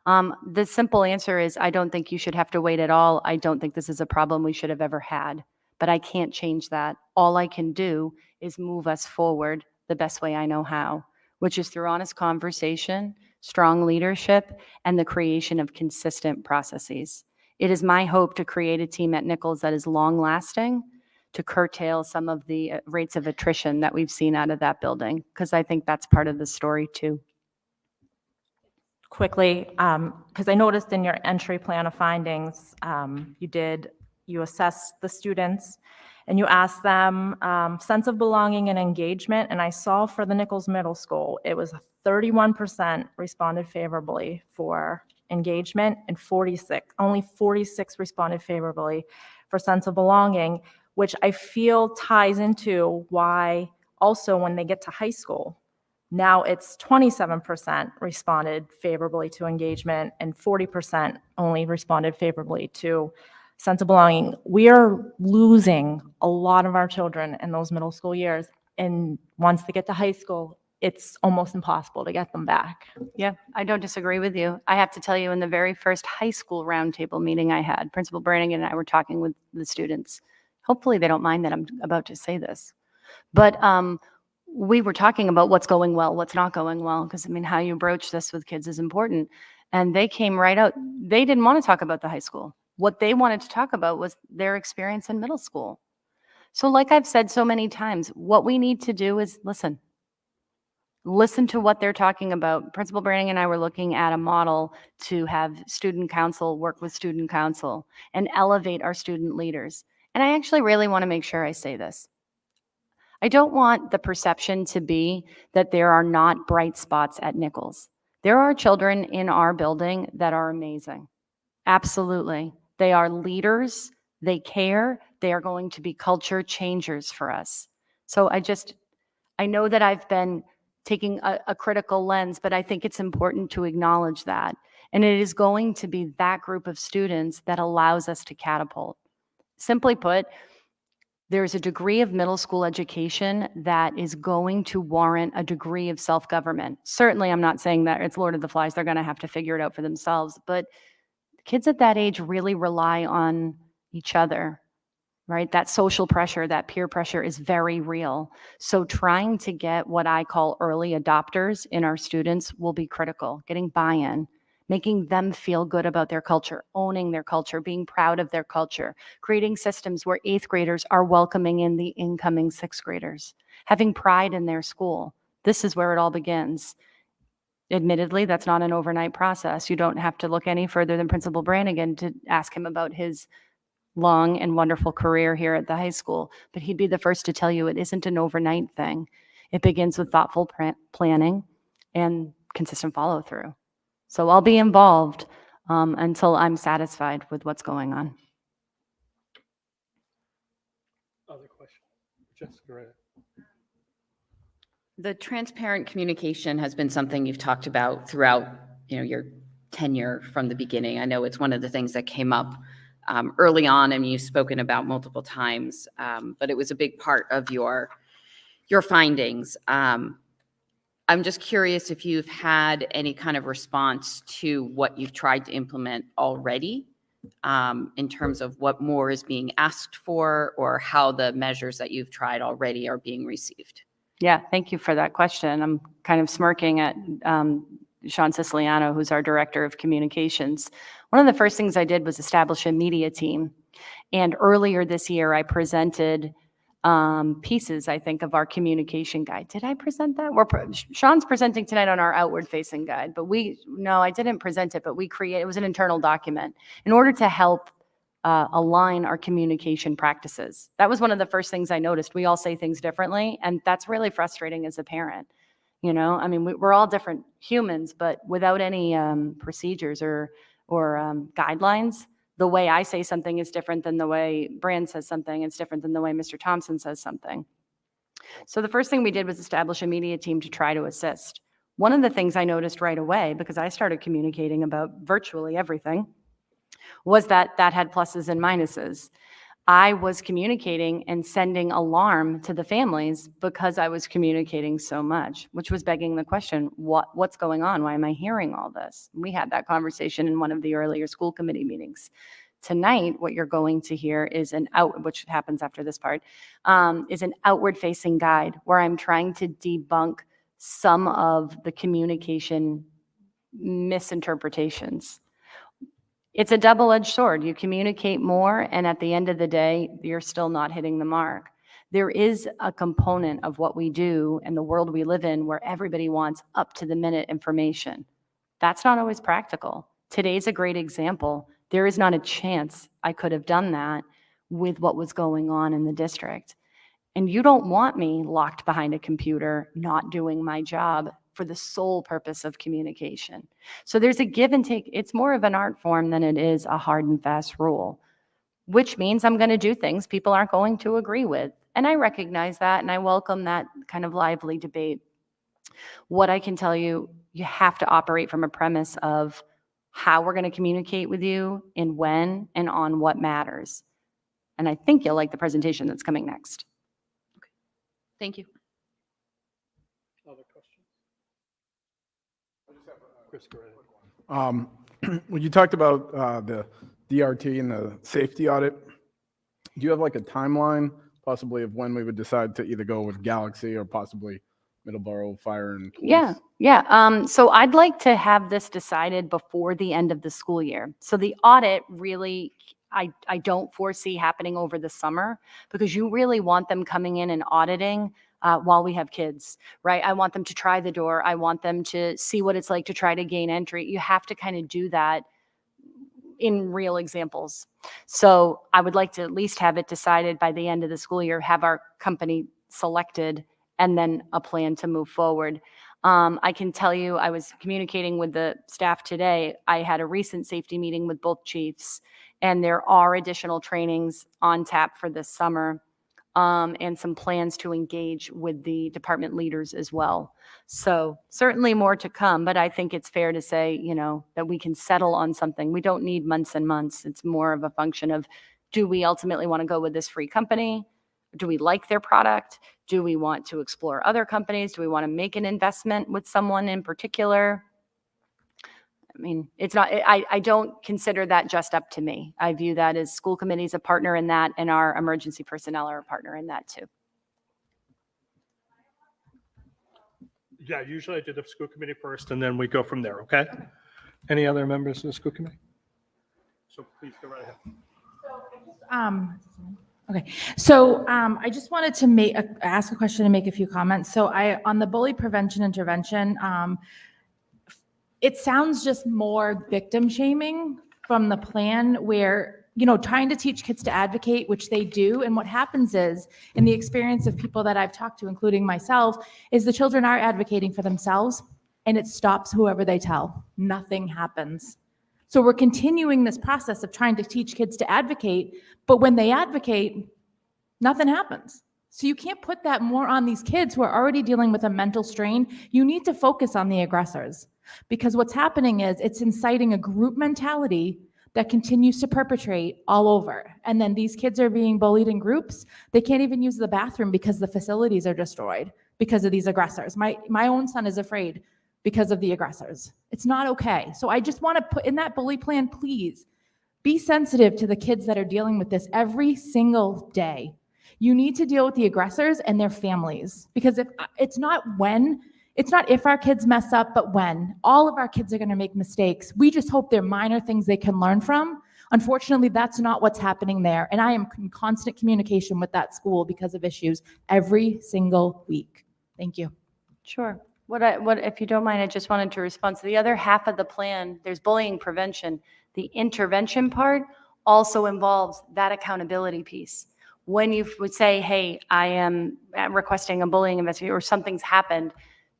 The simple answer is I don't think you should have to wait at all. I don't think this is a problem we should have ever had, but I can't change that. All I can do is move us forward the best way I know how, which is through honest conversation, strong leadership, and the creation of consistent processes. It is my hope to create a team at Nichols that is long-lasting, to curtail some of the rates of attrition that we've seen out of that building, because I think that's part of the story too. Quickly, because I noticed in your entry plan of findings, you assessed the students and you asked them sense of belonging and engagement. And I saw for the Nichols Middle School, it was 31% responded favorably for engagement and only 46 responded favorably for sense of belonging, which I feel ties into why also when they get to high school, now it's 27% responded favorably to engagement and 40% only responded favorably to sense of belonging. We are losing a lot of our children in those middle school years. And once they get to high school, it's almost impossible to get them back. Yeah, I don't disagree with you. I have to tell you, in the very first high school roundtable meeting I had, Principal Brannigan and I were talking with the students. Hopefully they don't mind that I'm about to say this. But we were talking about what's going well, what's not going well, because I mean, how you broach this with kids is important. And they came right out. They didn't want to talk about the high school. What they wanted to talk about was their experience in middle school. So like I've said so many times, what we need to do is listen. Listen to what they're talking about. Principal Brannigan and I were looking at a model to have student council work with student council and elevate our student leaders. And I actually really want to make sure I say this. I don't want the perception to be that there are not bright spots at Nichols. There are children in our building that are amazing. Absolutely. They are leaders. They care. They are going to be culture changers for us. So I know that I've been taking a critical lens, but I think it's important to acknowledge that. And it is going to be that group of students that allows us to catapult. Simply put, There's a degree of middle school education that is going to warrant a degree of self-government. Certainly, I'm not saying that it's Lord of the Flies. They're going to have to figure it out for themselves. But kids at that age really rely on each other, right? That social pressure, that peer pressure is very real. So trying to get what I call early adopters in our students will be critical. Getting buy-in, making them feel good about their culture, owning their culture, being proud of their culture, creating systems where 8th graders are welcoming in the incoming 6th graders, having pride in their school. This is where it all begins. Admittedly, that's not an overnight process. You don't have to look any further than Principal Brannigan to ask him about his long and wonderful career here at the high school, but he'd be the first to tell you it isn't an overnight thing. It begins with thoughtful planning and consistent follow through. So I'll be involved until I'm satisfied with what's going on. Other question? Jessica, right. The transparent communication has been something you've talked about throughout, your tenure from the beginning. I know it's one of the things that came up early on, and you've spoken about multiple times, but it was a big part of your findings. I'm just curious if you've had any kind of response to what you've tried to implement already, in terms of what more is being asked for, or how the measures that you've tried already are being received. Yeah, thank you for that question. I'm kind of smirking at Sean Siciliano, who's our Director of Communications. One of the first things I did was establish a media team. And earlier this year, I presented pieces, I think, of our communication guide. Did I present that? Sean's presenting tonight on our outward-facing guide, but no, I didn't present it, but it was an internal document in order to help align our communication practices. That was one of the first things I noticed. We all say things differently, and that's really frustrating as a parent. I mean, we're all different humans, but without any procedures or guidelines, the way I say something is different than the way Brand says something. It's different than the way Mr. Thompson says something. So the first thing we did was establish a media team to try to assist. One of the things I noticed right away, because I started communicating about virtually everything, was that had pluses and minuses. I was communicating and sending alarm to the families because I was communicating so much, which was begging the question, what's going on? Why am I hearing all this? We had that conversation in one of the earlier school committee meetings. Tonight, what you're going to hear is which happens after this part, is an outward-facing guide where I'm trying to debunk some of the communication misinterpretations. It's a double-edged sword. You communicate more, and at the end of the day, you're still not hitting the mark. There is a component of what we do and the world we live in where everybody wants up-to-the-minute information. That's not always practical. Today's a great example. There is not a chance I could have done that with what was going on in the district. And you don't want me locked behind a computer, not doing my job for the sole purpose of communication. So there's a give and take. It's more of an art form than it is a hard and fast rule, which means I'm going to do things people aren't going to agree with. And I recognize that, and I welcome that kind of lively debate. What I can tell you, you have to operate from a premise of how we're going to communicate with you and when and on what matters. And I think you'll like the presentation that's coming next. Thank you. Other questions? Chris, go ahead. When you talked about the DRT and the safety audit, do you have like a timeline possibly of when we would decide to either go with Galaxy or possibly Middleborough Fire and Police? Yeah. So I'd like to have this decided before the end of the school year. So the audit really, I don't foresee happening over the summer because you really want them coming in and auditing while we have kids, right? I want them to try the door. I want them to see what it's like to try to gain entry. You have to kind of do that in real examples. So I would like to at least have it decided by the end of the school year, have our company selected, and then a plan to move forward. I can tell you, I was communicating with the staff today. I had a recent safety meeting with both chiefs, and there are additional trainings on tap for this summer, and some plans to engage with the department leaders as well. So certainly more to come, but I think it's fair to say, that we can settle on something. We don't need months and months. It's more of a function of, do we ultimately want to go with this free company? Do we like their product? Do we want to explore other companies? Do we want to make an investment with someone in particular? I mean, it's not, I don't consider that just up to me. I view that as school committee's a partner in that, and our emergency personnel are a partner in that too. Yeah, usually I do the school committee first, and then we go from there, okay? Any other members of the school committee? So please go right ahead. Okay, so I just wanted to ask a question and make a few comments. So on the bully prevention intervention, it sounds just more victim shaming from the plan where, trying to teach kids to advocate, which they do. And what happens is, in the experience of people that I've talked to, including myself, is the children are advocating for themselves and it stops whoever they tell. Nothing happens. So we're continuing this process of trying to teach kids to advocate, but when they advocate, nothing happens. So you can't put that more on these kids who are already dealing with a mental strain. You need to focus on the aggressors, because what's happening is it's inciting a group mentality that continues to perpetrate all over. And then these kids are being bullied in groups. They can't even use the bathroom because the facilities are destroyed because of these aggressors. My own son is afraid because of the aggressors. It's not okay. So I just want to put in that bully plan, please be sensitive to the kids that are dealing with this every single day. You need to deal with the aggressors and their families, because it's not if our kids mess up, but when. All of our kids are going to make mistakes. We just hope they're minor things they can learn from. Unfortunately, that's not what's happening there. And I am in constant communication with that school because of issues every single week. Thank you. Sure. What, if you don't mind, I just wanted to respond to the other half of the plan. There's bullying prevention. The intervention part also involves that accountability piece. When you would say, hey, I am requesting a bullying investigation or something's happened,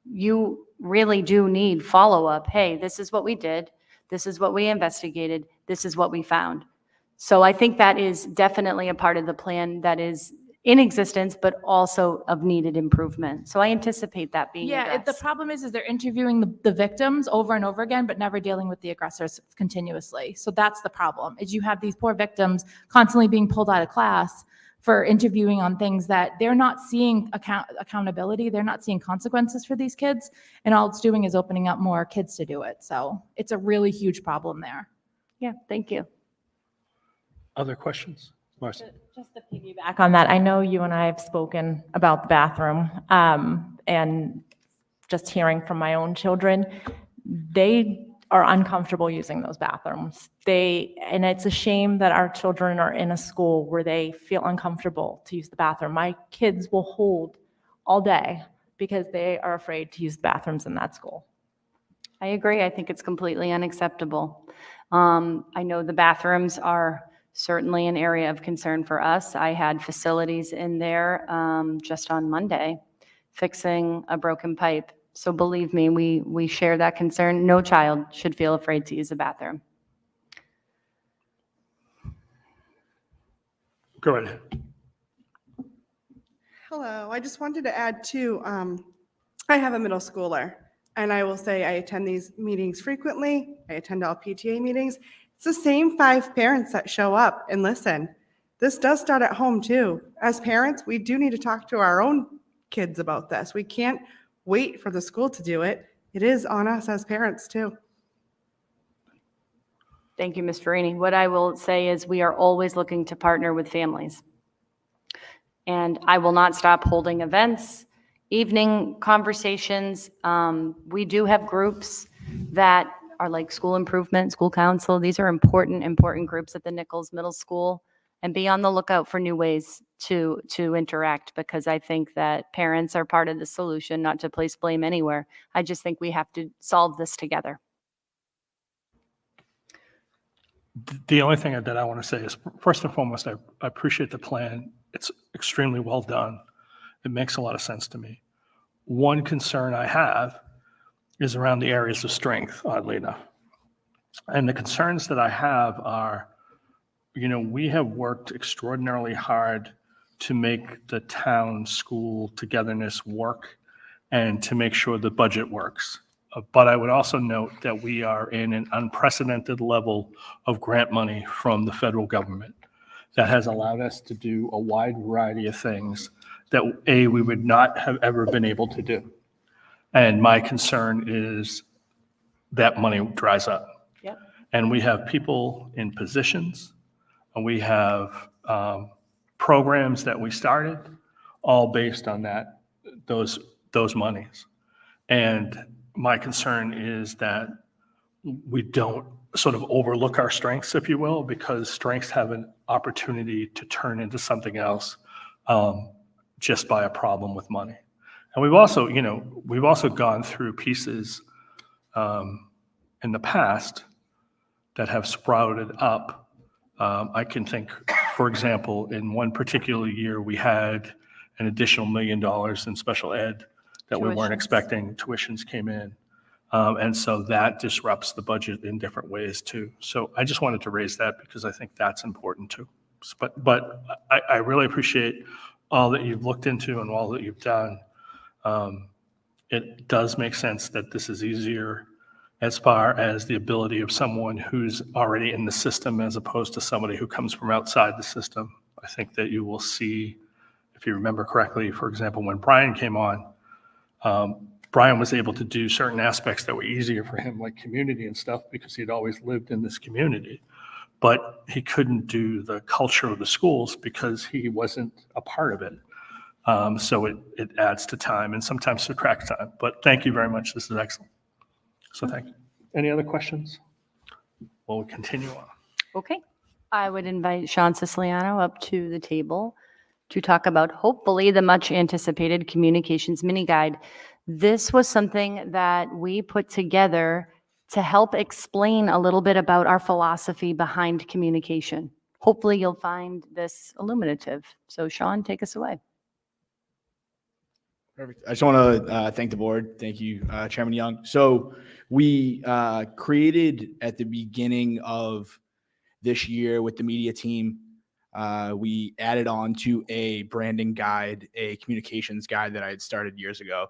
you really do need follow-up. Hey, this is what we did. This is what we investigated. This is what we found. So I think that is definitely a part of the plan that is in existence, but also of needed improvement. So I anticipate that being addressed. The problem is they're interviewing the victims over and over again, but never dealing with the aggressors continuously. So that's the problem, is you have these poor victims constantly being pulled out of class for interviewing on things that they're not seeing accountability. They're not seeing consequences for these kids. And all it's doing is opening up more kids to do it. So it's a really huge problem there. Yeah, thank you. Other questions? Marcy? Just to piggyback on that, I know you and I have spoken about the bathroom, and just hearing from my own children, they are uncomfortable using those bathrooms. And it's a shame that our children are in a school where they feel uncomfortable to use the bathroom. My kids will hold all day because they are afraid to use the bathrooms in that school. I agree. I think it's completely unacceptable. I know the bathrooms are certainly an area of concern for us. I had facilities in there just on Monday fixing a broken pipe. So believe me, we share that concern. No child should feel afraid to use a bathroom. Go ahead. Hello, I just wanted to add too, I have a middle schooler, and I will say I attend these meetings frequently. I attend all PTA meetings. It's the same 5 parents that show up and listen. This does start at home too. As parents, we do need to talk to our own kids about this. We can't wait for the school to do it. It is on us as parents too. Thank you, Ms. Farini. What I will say is we are always looking to partner with families. And I will not stop holding events, evening conversations. We do have groups that are like school improvement, school council. These are important groups at the Nichols Middle School. And be on the lookout for new ways to interact, because I think that parents are part of the solution, not to place blame anywhere. I just think we have to solve this together. The only thing that I want to say is, first and foremost, I appreciate the plan. It's extremely well done. It makes a lot of sense to me. One concern I have is around the areas of strength, oddly enough. And the concerns that I have are, we have worked extraordinarily hard to make the town school togetherness work and to make sure the budget works. But I would also note that we are in an unprecedented level of grant money from the federal government. that has allowed us to do a wide variety of things that, A, we would not have ever been able to do. And my concern is that money dries up. Yep. And we have people in positions, and we have programs that we started, all based on those monies. And my concern is that we don't sort of overlook our strengths, if you will, because strengths have an opportunity to turn into something else just by a problem with money. And we've also gone through pieces in the past that have sprouted up. I can think, for example, in one particular year, we had an additional $1 million in special ed that we weren't Tuitions. expecting. Tuitions came in. And so that disrupts the budget in different ways too. So I just wanted to raise that because I think that's important too. But I really appreciate all that you've looked into and all that you've done. It does make sense that this is easier as far as the ability of someone who's already in the system as opposed to somebody who comes from outside the system. I think that you will see, if you remember correctly, for example, when Brian came on, Brian was able to do certain aspects that were easier for him, like community and stuff, because he'd always lived in this community. But he couldn't do the culture of the schools because he wasn't a part of it. So it adds to time and sometimes subtracts time. But thank you very much. This is excellent. So thank you. Any other questions? Well, we'll continue on. Okay. I would invite Sean Siciliano up to the table to talk about hopefully the much anticipated communications mini guide. This was something that we put together to help explain a little bit about our philosophy behind communication. Hopefully you'll find this illuminative. So Sean, take us away. Perfect. I just want to thank the board. Thank you, Chairman Young. So we created at the beginning of this year with the media team, we added on to a branding guide, a communications guide that I had started years ago.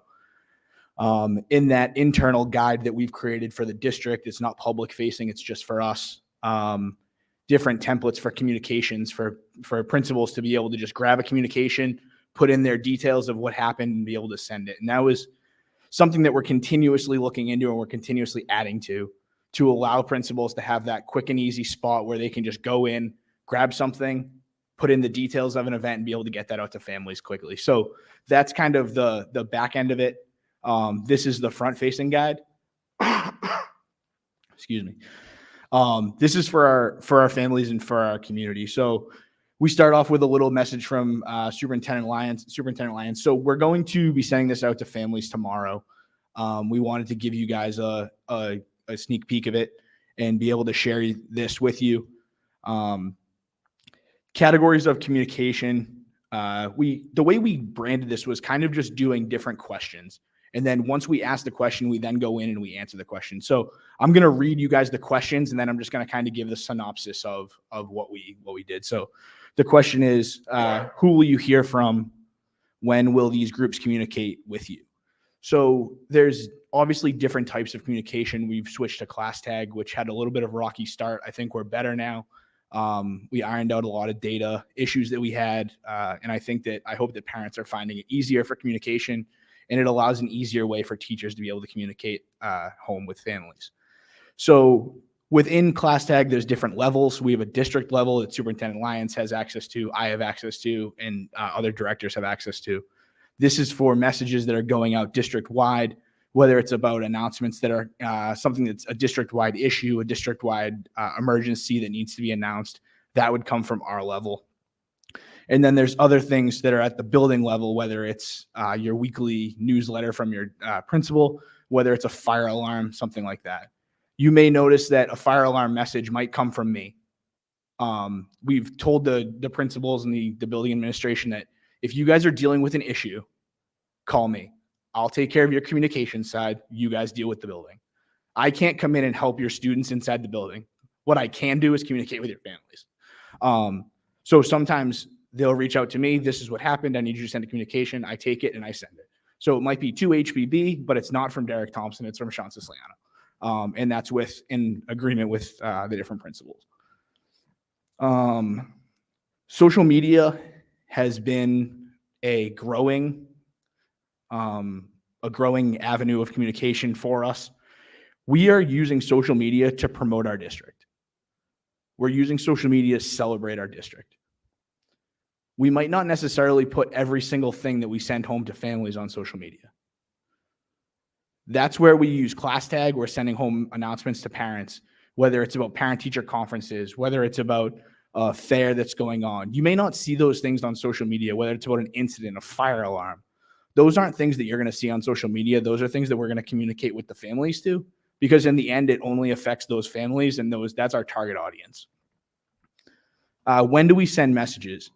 In that internal guide that we've created for the district, it's not public facing, it's just for us. Different templates for communications for principals to be able to just grab a communication, put in their details of what happened and be able to send it. And that was something that we're continuously looking into and we're continuously adding to allow principals to have that quick and easy spot where they can just go in, grab something, put in the details of an event and be able to get that out to families quickly. So that's kind of the back end of it. This is the front facing guide. Excuse me. This is for our families and for our community. So we start off with a little message from Superintendent Lyons. So we're going to be sending this out to families tomorrow. We wanted to give you guys a sneak peek of it and be able to share this with you. Categories of communication. The way we branded this was kind of just doing different questions. And then once we ask the question, we then go in and we answer the question. So I'm going to read you guys the questions, and then I'm just going to kind of give the synopsis of what we did. So the question is, who will you hear from? When will these groups communicate with you? So there's obviously different types of communication. We've switched to ClassTag, which had a little bit of a rocky start. I think we're better now. We ironed out a lot of data issues that we had. And I hope that parents are finding it easier for communication, and it allows an easier way for teachers to be able to communicate home with families. So within ClassTag, there's different levels. We have a district level that Superintendent Lyons has access to, I have access to, and other directors have access to. This is for messages that are going out district-wide, whether it's about announcements that are something that's a district-wide issue, a district-wide emergency that needs to be announced. That would come from our level. And then there's other things that are at the building level, whether it's your weekly newsletter from your principal, whether it's a fire alarm, something like that. You may notice that a fire alarm message might come from me. We've told the principals and the building administration that if you guys are dealing with an issue, call me. I'll take care of your communication side. You guys deal with the building. I can't come in and help your students inside the building. What I can do is communicate with your families. So sometimes they'll reach out to me. This is what happened. I need you to send a communication. I take it and I send it. So it might be to HBB, but it's not from Derek Thompson. It's from Sean Siciliano. And that's in agreement with the different principals. Social media has been a growing avenue of communication for us. We are using social media to promote our district. We're using social media to celebrate our district. We might not necessarily put every single thing that we send home to families on social media. That's where we use class tag. We're sending home announcements to parents, whether it's about parent-teacher conferences, whether it's about a fair that's going on. You may not see those things on social media, whether it's about an incident, a fire alarm. Those aren't things that you're going to see on social media. Those are things that we're going to communicate with the families to, because in the end, it only affects those families, and that's our target audience. When do we send messages?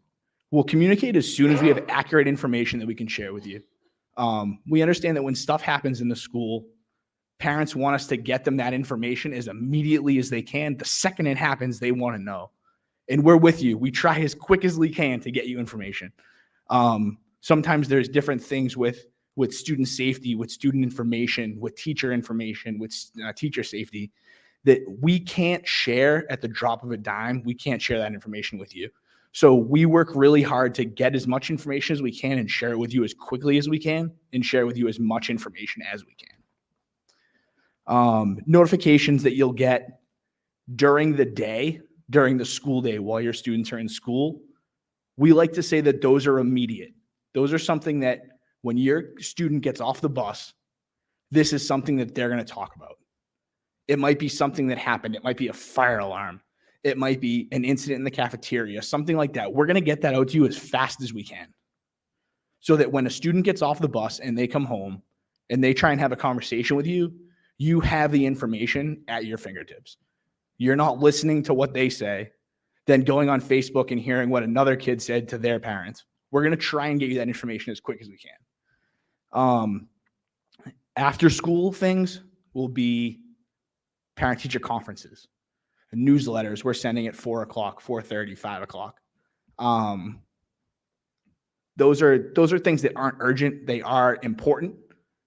We'll communicate as soon as we have accurate information that we can share with you. We understand that when stuff happens in the school, parents want us to get them that information as immediately as they can. The second it happens, they want to know. And we're with you. We try as quick as we can to get you information. Sometimes there's different things with student safety, with student information, with teacher information, with teacher safety that we can't share at the drop of a dime. We can't share that information with you. So we work really hard to get as much information as we can and share it with you as quickly as we can and share with you as much information as we can. Notifications that you'll get during the day, during the school day while your students are in school, we like to say that those are immediate. Those are something that when your student gets off the bus, this is something that they're going to talk about. It might be something that happened. It might be a fire alarm. It might be an incident in the cafeteria, something like that. We're going to get that out to you as fast as we can so that when a student gets off the bus and they come home and they try and have a conversation with you, you have the information at your fingertips. You're not listening to what they say, then going on Facebook and hearing what another kid said to their parents. We're going to try and get you that information as quick as we can. After school things will be parent-teacher conferences, newsletters we're sending at 4 o'clock, 4:30, 5 o'clock. Those are things that aren't urgent. They are important.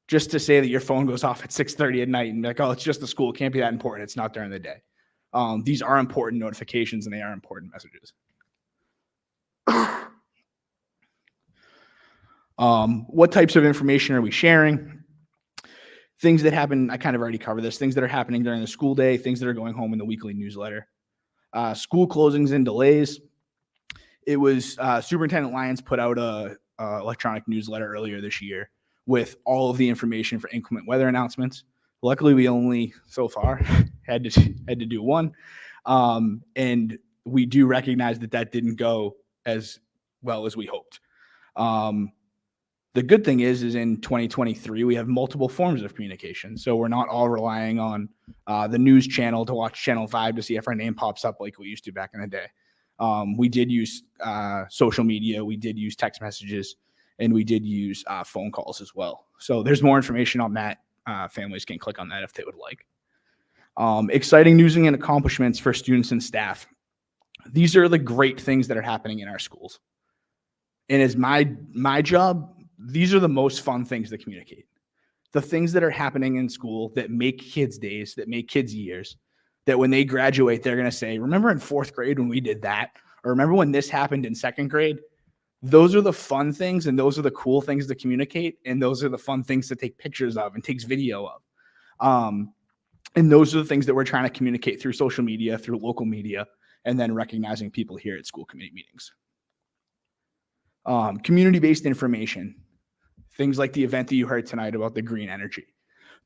Just to say that your phone goes off at 6:30 at night and like, oh, it's just the school. It can't be that important. It's not during the day. These are important notifications and they are important messages. What types of information are we sharing? Things that happen, I kind of already covered this, things that are happening during the school day, things that are going home in the weekly newsletter. School closings and delays. It was Superintendent Lyons put out a electronic newsletter earlier this year with all of the information for inclement weather announcements. Luckily, we only so far had to do one. And we do recognize that didn't go as well as we hoped. The good thing is in 2023, we have multiple forms of communication. So we're not all relying on the news channel to watch Channel 5 to see if our name pops up like we used to back in the day. We did use social media, we did use text messages, and we did use phone calls as well. So there's more information on that. Families can click on that if they would like. Exciting news and accomplishments for students and staff. These are the great things that are happening in our schools. And as my job, these are the most fun things to communicate. The things that are happening in school that make kids' days, that make kids' years, that when they graduate, they're going to say, remember in 4th grade when we did that? Or remember when this happened in 2nd grade? Those are the fun things and those are the cool things to communicate. And those are the fun things to take pictures of and takes video of. And those are the things that we're trying to communicate through social media, through local media, and then recognizing people here at school committee meetings. Community-based information. Things like the event that you heard tonight about the green energy.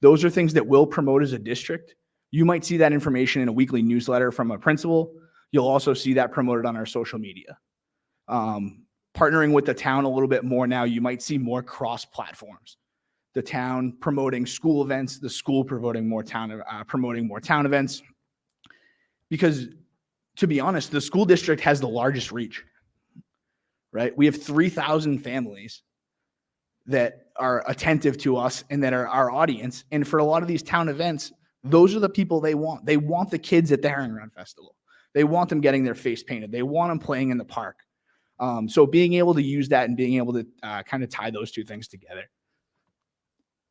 Those are things that we'll promote as a district. You might see that information in a weekly newsletter from a principal. You'll also see that promoted on our social media. Partnering with the town a little bit more now, you might see more cross platforms. The town promoting school events, the school promoting more town events. Because to be honest, the school district has the largest reach, right? We have 3,000 families that are attentive to us and that are our audience. And for a lot of these town events, those are the people they want. They want the kids at the Herring Run Festival. They want them getting their face painted. They want them playing in the park. So being able to use that and being able to kind of tie those two things together.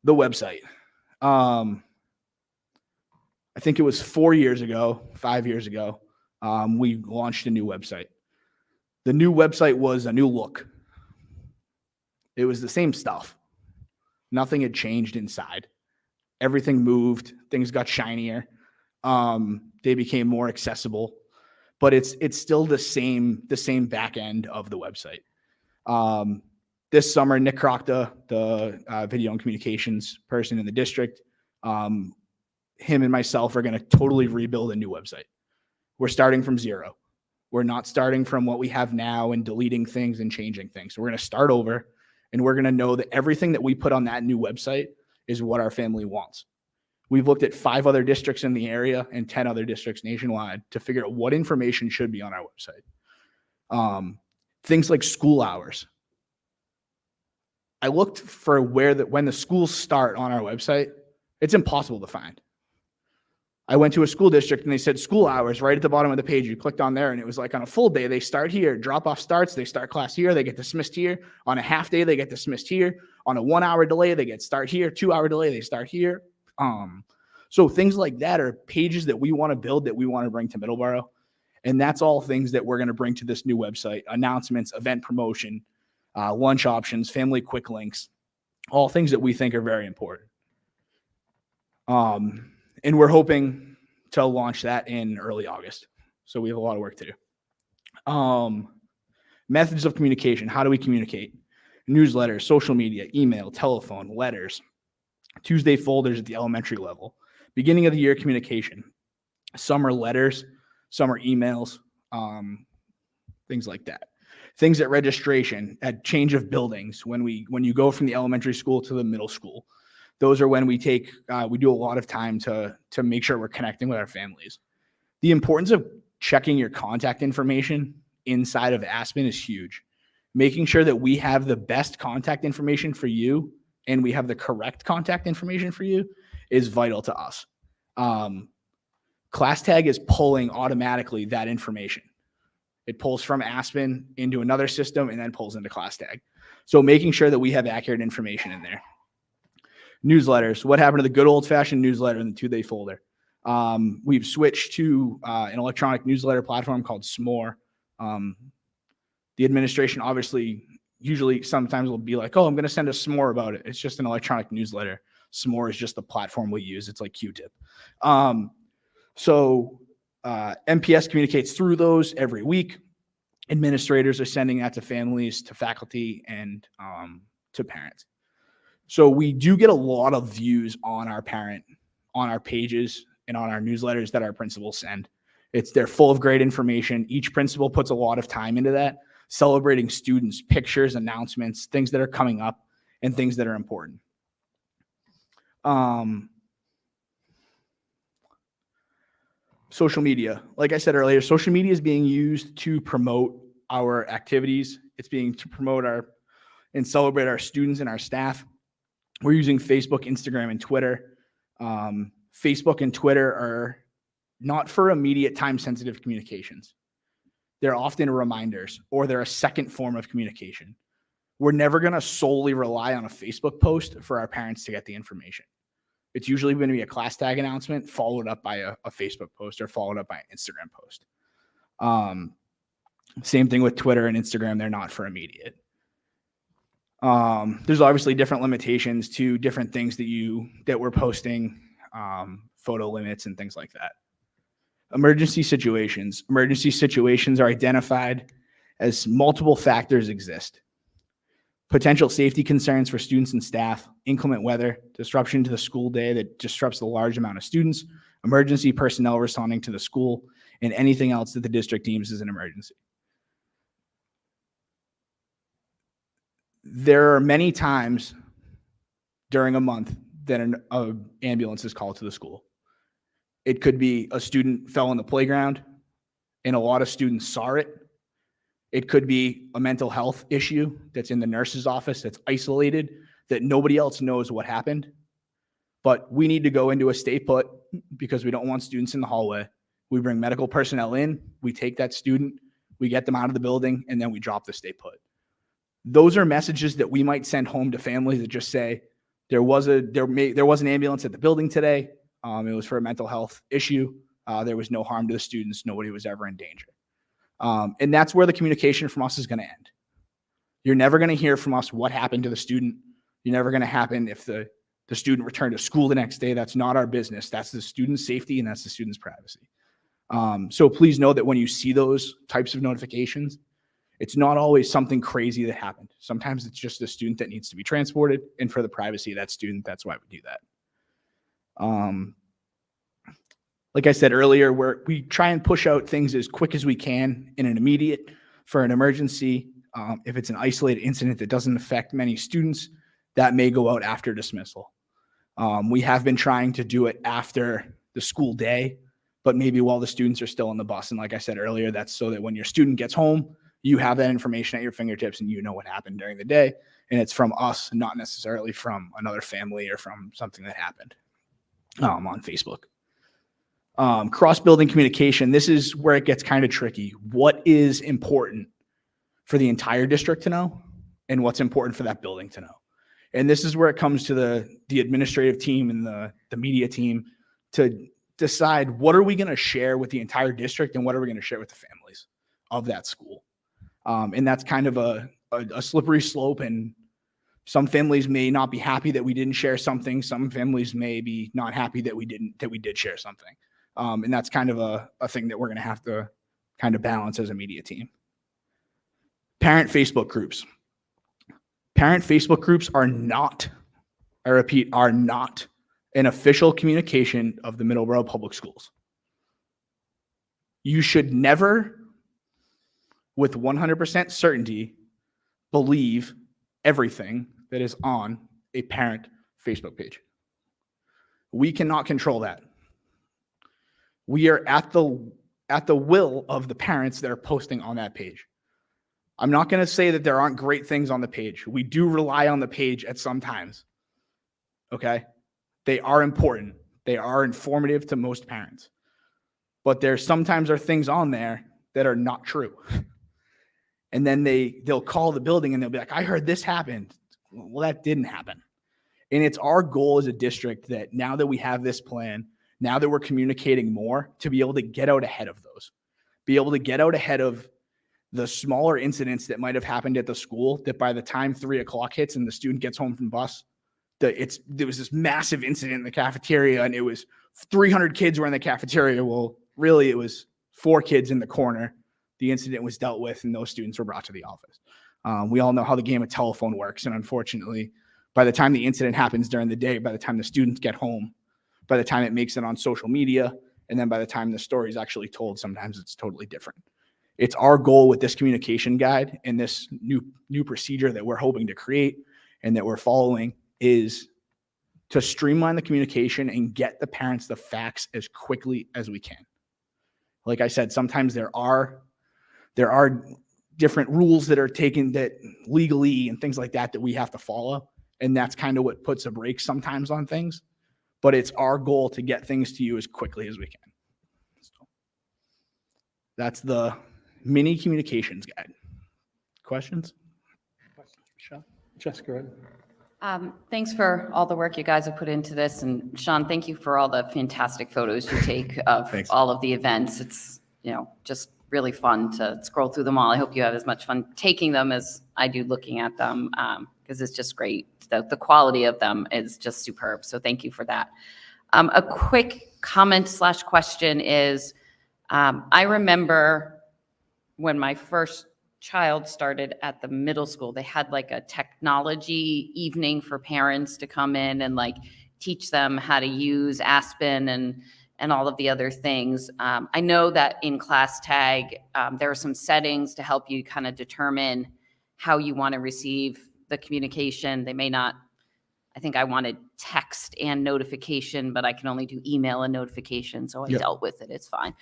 The website. I think it was 4 years ago, 5 years ago, we launched a new website. The new website was a new look. It was the same stuff. Nothing had changed inside. Everything moved. Things got shinier. They became more accessible, but it's still the same back end of the website. This summer, Nick Krokta, the video and communications person in the district, him and myself are going to totally rebuild a new website. We're starting from zero. We're not starting from what we have now and deleting things and changing things. So we're going to start over, and we're going to know that everything that we put on that new website is what our family wants. We've looked at 5 other districts in the area and 10 other districts nationwide to figure out what information should be on our website. Things like school hours. I looked for when the schools start on our website. It's impossible to find. I went to a school district and they said school hours right at the bottom of the page. You clicked on there and it was like on a full day, they start here, drop off starts, they start class here, they get dismissed here. On a half day, they get dismissed here. On a 1 hour delay, they get start here. 2 hour delay, they start here. So things like that are pages that we want to build, that we want to bring to Middleborough. And that's all things that we're going to bring to this new website: announcements, event promotion, lunch options, family quick links, all things that we think are very important. And we're hoping to launch that in early August. So we have a lot of work to do. Methods of communication. How do we communicate? Newsletters, social media, email, telephone, letters, Tuesday folders at the elementary level, beginning of the year communication, summer letters, summer emails, things like that. Things at registration, at change of buildings, when you go from the elementary school to the middle school. Those are when we do a lot of time to make sure we're connecting with our families. The importance of checking your contact information inside of Aspen is huge. Making sure that we have the best contact information for you and we have the correct contact information for you is vital to us. ClassTag is pulling automatically that information. It pulls from Aspen into another system and then pulls into ClassTag. So making sure that we have accurate information in there. Newsletters. What happened to the good old-fashioned newsletter in the two-day folder? We've switched to an electronic newsletter platform called S'more. The administration obviously usually sometimes will be like, oh, I'm going to send a S'more about it. It's just an electronic newsletter. S'more is just the platform we use. It's like Q-tip. MPS communicates through those every week. Administrators are sending that to families, to faculty, and to parents. So we do get a lot of views on our pages and on our newsletters that our principals send. They're full of great information. Each principal puts a lot of time into that, celebrating students, pictures, announcements, things that are coming up, and things that are important. Social media. Like I said earlier, social media is being used to promote our activities. It's being to promote and celebrate our students and our staff. We're using Facebook, Instagram, and Twitter. Facebook and Twitter are not for immediate time-sensitive communications. They're often reminders, or they're a second form of communication. We're never going to solely rely on a Facebook post for our parents to get the information. It's usually going to be a ClassTag announcement followed up by a Facebook post or followed up by an Instagram post. Same thing with Twitter and Instagram. They're not for immediate. There's obviously different limitations to different things that we're posting, photo limits and things like that. Emergency situations. Emergency situations are identified as multiple factors exist. Potential safety concerns for students and staff, inclement weather, disruption to the school day that disrupts a large amount of students, emergency personnel responding to the school, and anything else that the district deems as an emergency. There are many times during a month that an ambulance is called to the school. It could be a student fell on the playground and a lot of students saw it. It could be a mental health issue that's in the nurse's office that's isolated, that nobody else knows what happened. But we need to go into a stay put because we don't want students in the hallway. We bring medical personnel in, we take that student, we get them out of the building, and then we drop the stay put. Those are messages that we might send home to families that just say, there was an ambulance at the building today. It was for a mental health issue. There was no harm to the students. Nobody was ever in danger. And that's where the communication from us is going to end. You're never going to hear from us what happened to the student. You're never going to happen if the student returned to school the next day. That's not our business. That's the student's safety and that's the student's privacy. So please know that when you see those types of notifications, it's not always something crazy that happened. Sometimes it's just a student that needs to be transported, and for the privacy of that student, that's why we do that. Like I said earlier, we try and push out things as quick as we can in an immediate for an emergency. If it's an isolated incident that doesn't affect many students, that may go out after dismissal. We have been trying to do it after the school day, but maybe while the students are still on the bus. And like I said earlier, that's so that when your student gets home, you have that information at your fingertips and you know what happened during the day. And it's from us, not necessarily from another family or from something that happened on Facebook. Cross-building communication. This is where it gets kind of tricky. What is important for the entire district to know and what's important for that building to know? And this is where it comes to the administrative team and the media team to decide what are we going to share with the entire district and what are we going to share with the families of that school. And that's kind of a slippery slope, and some families may not be happy that we didn't share something. Some families may be not happy that we did share something. And that's kind of a thing that we're going to have to kind of balance as a media team. Parent Facebook groups. Parent Facebook groups are not, I repeat, are not an official communication of the Middleborough Public Schools. You should never, with 100% certainty, believe everything that is on a parent Facebook page. We cannot control that. We are at the will of the parents that are posting on that page. I'm not going to say that there aren't great things on the page. We do rely on the page at some times. Okay? They are important. They are informative to most parents. But there sometimes are things on there that are not true. And then they'll call the building and they'll be like, I heard this happened. Well, that didn't happen. And it's our goal as a district that now that we have this plan, now that we're communicating more, to be able to get out ahead of those, be able to get out ahead of the smaller incidents that might have happened at the school, that by the time 3 o'clock hits and the student gets home from bus, there was this massive incident in the cafeteria and it was 300 kids were in the cafeteria. Well, really it was 4 kids in the corner. The incident was dealt with and those students were brought to the office. We all know how the game of telephone works. And unfortunately, by the time the incident happens during the day, by the time the students get home, by the time it makes it on social media, and then by the time the story is actually told, sometimes it's totally different. It's our goal with this communication guide and this new procedure that we're hoping to create and that we're following is to streamline the communication and get the parents the facts as quickly as we can. Like I said, sometimes there are different rules that are taken that legally and things like that we have to follow. And that's kind of what puts a brake sometimes on things. But it's our goal to get things to you as quickly as we can. So that's the mini communications guide. Questions? Jessica. Thanks for all the work you guys have put into this. And Sean, thank you for all the fantastic photos you take of all of the events. It's, just really fun to scroll through them all. I hope you have as much fun taking them as I do looking at them, because it's just great. The quality of them is just superb. So thank you for that. A quick comment / question is, I remember when my first child started at the middle school, they had like a technology evening for parents to come in and like teach them how to use Aspen and all of the other things. I know that in Class Tag, there are some settings to help you kind of determine how you want to receive the communication. They may not, I think I wanted text and notification, but I can only do email and notification. So I dealt with it. It's fine.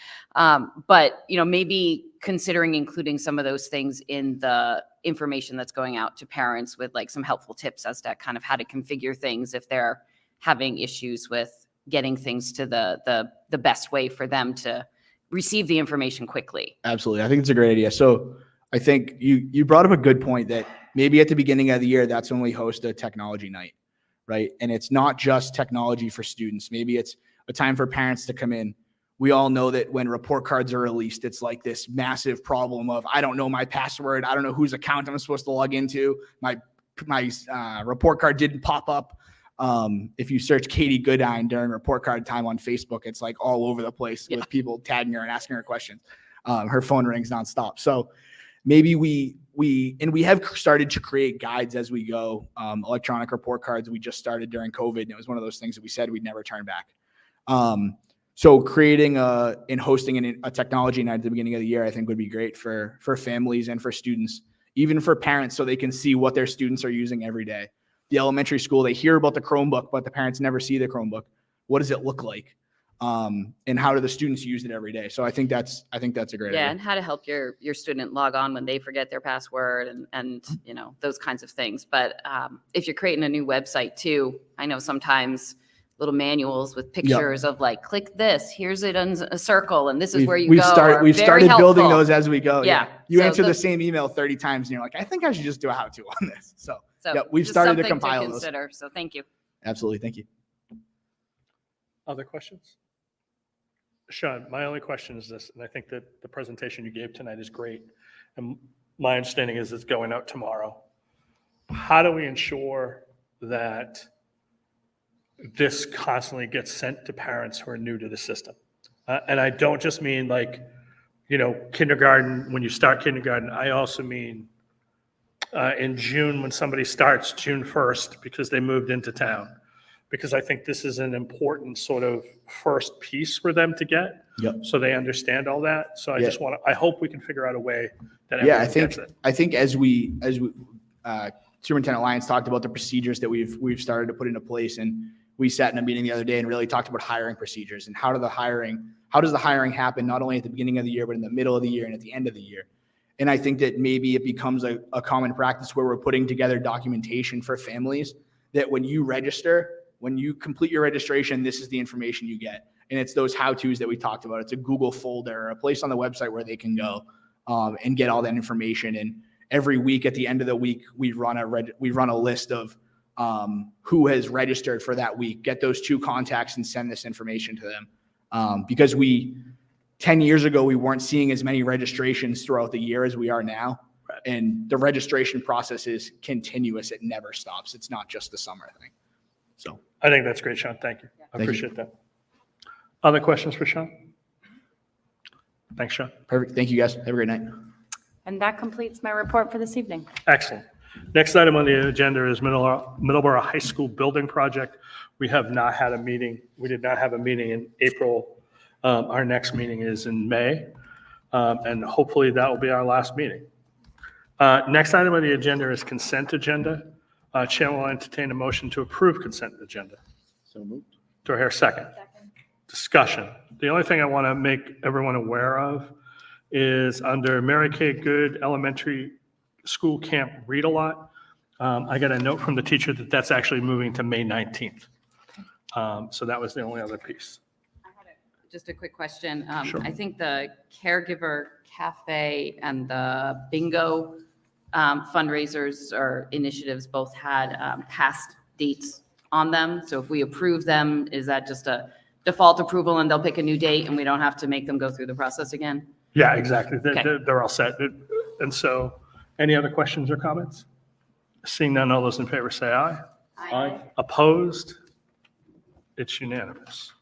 But, maybe considering including some of those things in the information that's going out to parents with like some helpful tips as to kind of how to configure things if they're having issues with getting things to the best way for them to receive the information quickly. Absolutely. I think it's a great idea. So I think you brought up a good point that maybe at the beginning of the year, that's when we host a technology night, right? And it's not just technology for students. Maybe it's a time for parents to come in we all know that when report cards are released, it's like this massive problem of, I don't know my password. I don't know whose account I'm supposed to log into. My report card didn't pop up. If you search Katie Goodine during report card time on Facebook, it's like all over the place with people tagging her and asking her questions. Her phone rings nonstop. So maybe we have started to create guides as we go. Electronic report cards we just started during COVID, and it was one of those things that we said we'd never turn back. So creating and hosting a technology night at the beginning of the year, I think would be great for families and for students, even for parents, so they can see what their students are using every day. The elementary school, they hear about the Chromebook, but the parents never see the Chromebook. What does it look like? And how do the students use it every day? So I think that's a great idea. Yeah, and how to help your student log on when they forget their password and you know, those kinds of things. But if you're creating a new website too, I know sometimes little manuals with pictures of like, click this, here's it in a circle, and this is where you go. We've started building those as we go. Yeah. You So answer the same email 30 times and you're like, I think I should just do a how-to on this. So yeah, we've just started to something compile those. consider. So thank you. Absolutely. Thank you. Other questions? Sean, my only question is this, and I think that the presentation you gave tonight is great. And my understanding is it's going out tomorrow. How do we ensure that this constantly gets sent to parents who are new to the system? And I don't just mean like, you know, kindergarten, when you start kindergarten. I also mean in June when somebody starts June 1st because they moved into town. Because I think this is an important sort of first piece for them to get. Yep. So they understand all that. So I just want to, I hope we can figure out a way that Yeah, everyone gets it. I think as we Superintendent Lyons talked about the procedures that we've started to put into place, and we sat in a meeting the other day and really talked about hiring procedures and how does the hiring happen, not only at the beginning of the year, but in the middle of the year and at the end of the year. And I think that maybe it becomes a common practice where we're putting together documentation for families that when you register, when you complete your registration, this is the information you get. And it's those how-tos that we talked about. It's a Google folder, or a place on the website where they can go and get all that information. And every week at the end of the week, we run a list of who has registered for that week, get those 2 contacts and send this information to them. Because 10 years ago, we weren't seeing as many registrations throughout the year as we are now. Right. And the registration process is continuous. It never stops. It's not just the summer thing. So I think that's great, Sean. Thank you. I Thank you. appreciate that. Other questions for Sean? Thanks, Sean. Perfect. Thank you, guys. Have a great night. And that completes my report for this evening. Excellent. Next item on the agenda is Middleborough High School Building Project. We have not had a meeting. We did not have a meeting in April. Our next meeting is in May, and hopefully that will be our last meeting. Next item on the agenda is consent agenda. Chair will entertain a motion to approve consent agenda. So moved. Do I hear a second? Second. Discussion. The only thing I want to make everyone aware of is under Mary Kay Good Elementary School Camp Read-A-Lot. I got a note from the teacher that that's actually moving to May 19th. So that was the only other piece. Just a quick question. Sure. I think the Caregiver Cafe and the bingo fundraisers or initiatives both had past dates on them. So if we approve them, is that just a default approval and they'll pick a new date and we don't have to make them go through the process again? Yeah, exactly. Okay. They're all set. And so any other questions or comments? Seeing none, all those in favor say aye. Aye. Opposed? It's unanimous.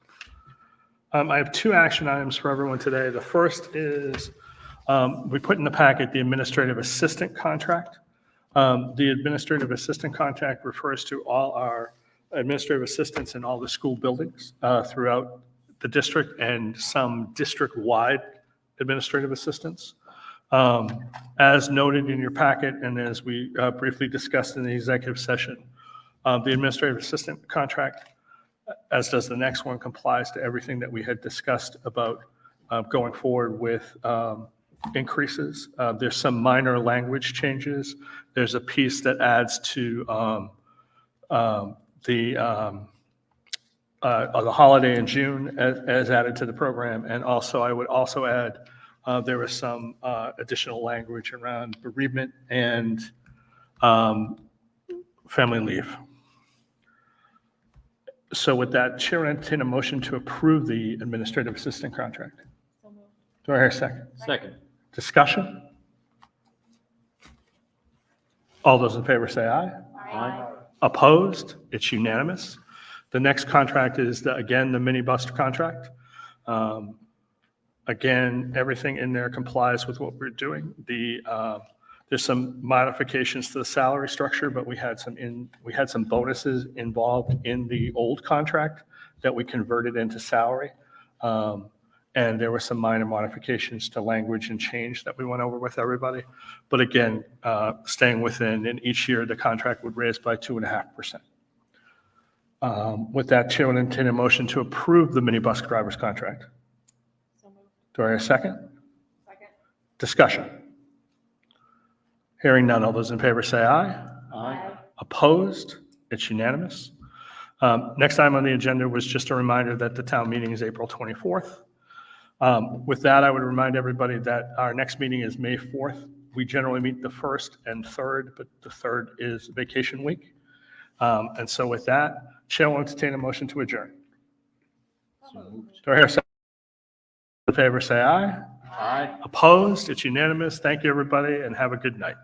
I have 2 action items for everyone today. The first is we put in the packet the administrative assistant contract. The administrative assistant contract refers to all our administrative assistants in all the school buildings throughout the district and some district-wide administrative assistants. As noted in your packet and as we briefly discussed in the executive session, the administrative assistant contract, as does the next one, complies to everything that we had discussed about going forward with increases. There's some minor language changes. There's a piece that adds to the holiday in June as added to the program. And also, I would also add, there was some additional language around bereavement and family leave. So with that, Chair will entertain a motion to approve the administrative assistant contract. Do I hear a second? Second. Discussion? All those in favor say aye. Aye. Opposed? It's unanimous. The next contract is, again, the minibus contract. Again, everything in there complies with what we're doing. There's some modifications to the salary structure, but we had some bonuses involved in the old contract that we converted into salary. And there were some minor modifications to language and change that we went over with everybody. But again, staying within, and each year the contract would raise by 2.5%. With that, Chair will entertain a motion to approve the minibus driver's contract. Do I hear a second? Second. Discussion. Hearing none, all those in favor say aye. Aye. Opposed? It's unanimous. Next item on the agenda was just a reminder that the town meeting is April 24th. With that, I would remind everybody that our next meeting is May 4th. We generally meet the 1st and 3rd, but the 3rd is vacation week. And so with that, Chair will entertain a motion to adjourn. Do I hear a second? In favor, say aye. Aye. Opposed? It's unanimous. Thank you, everybody, and have a good night.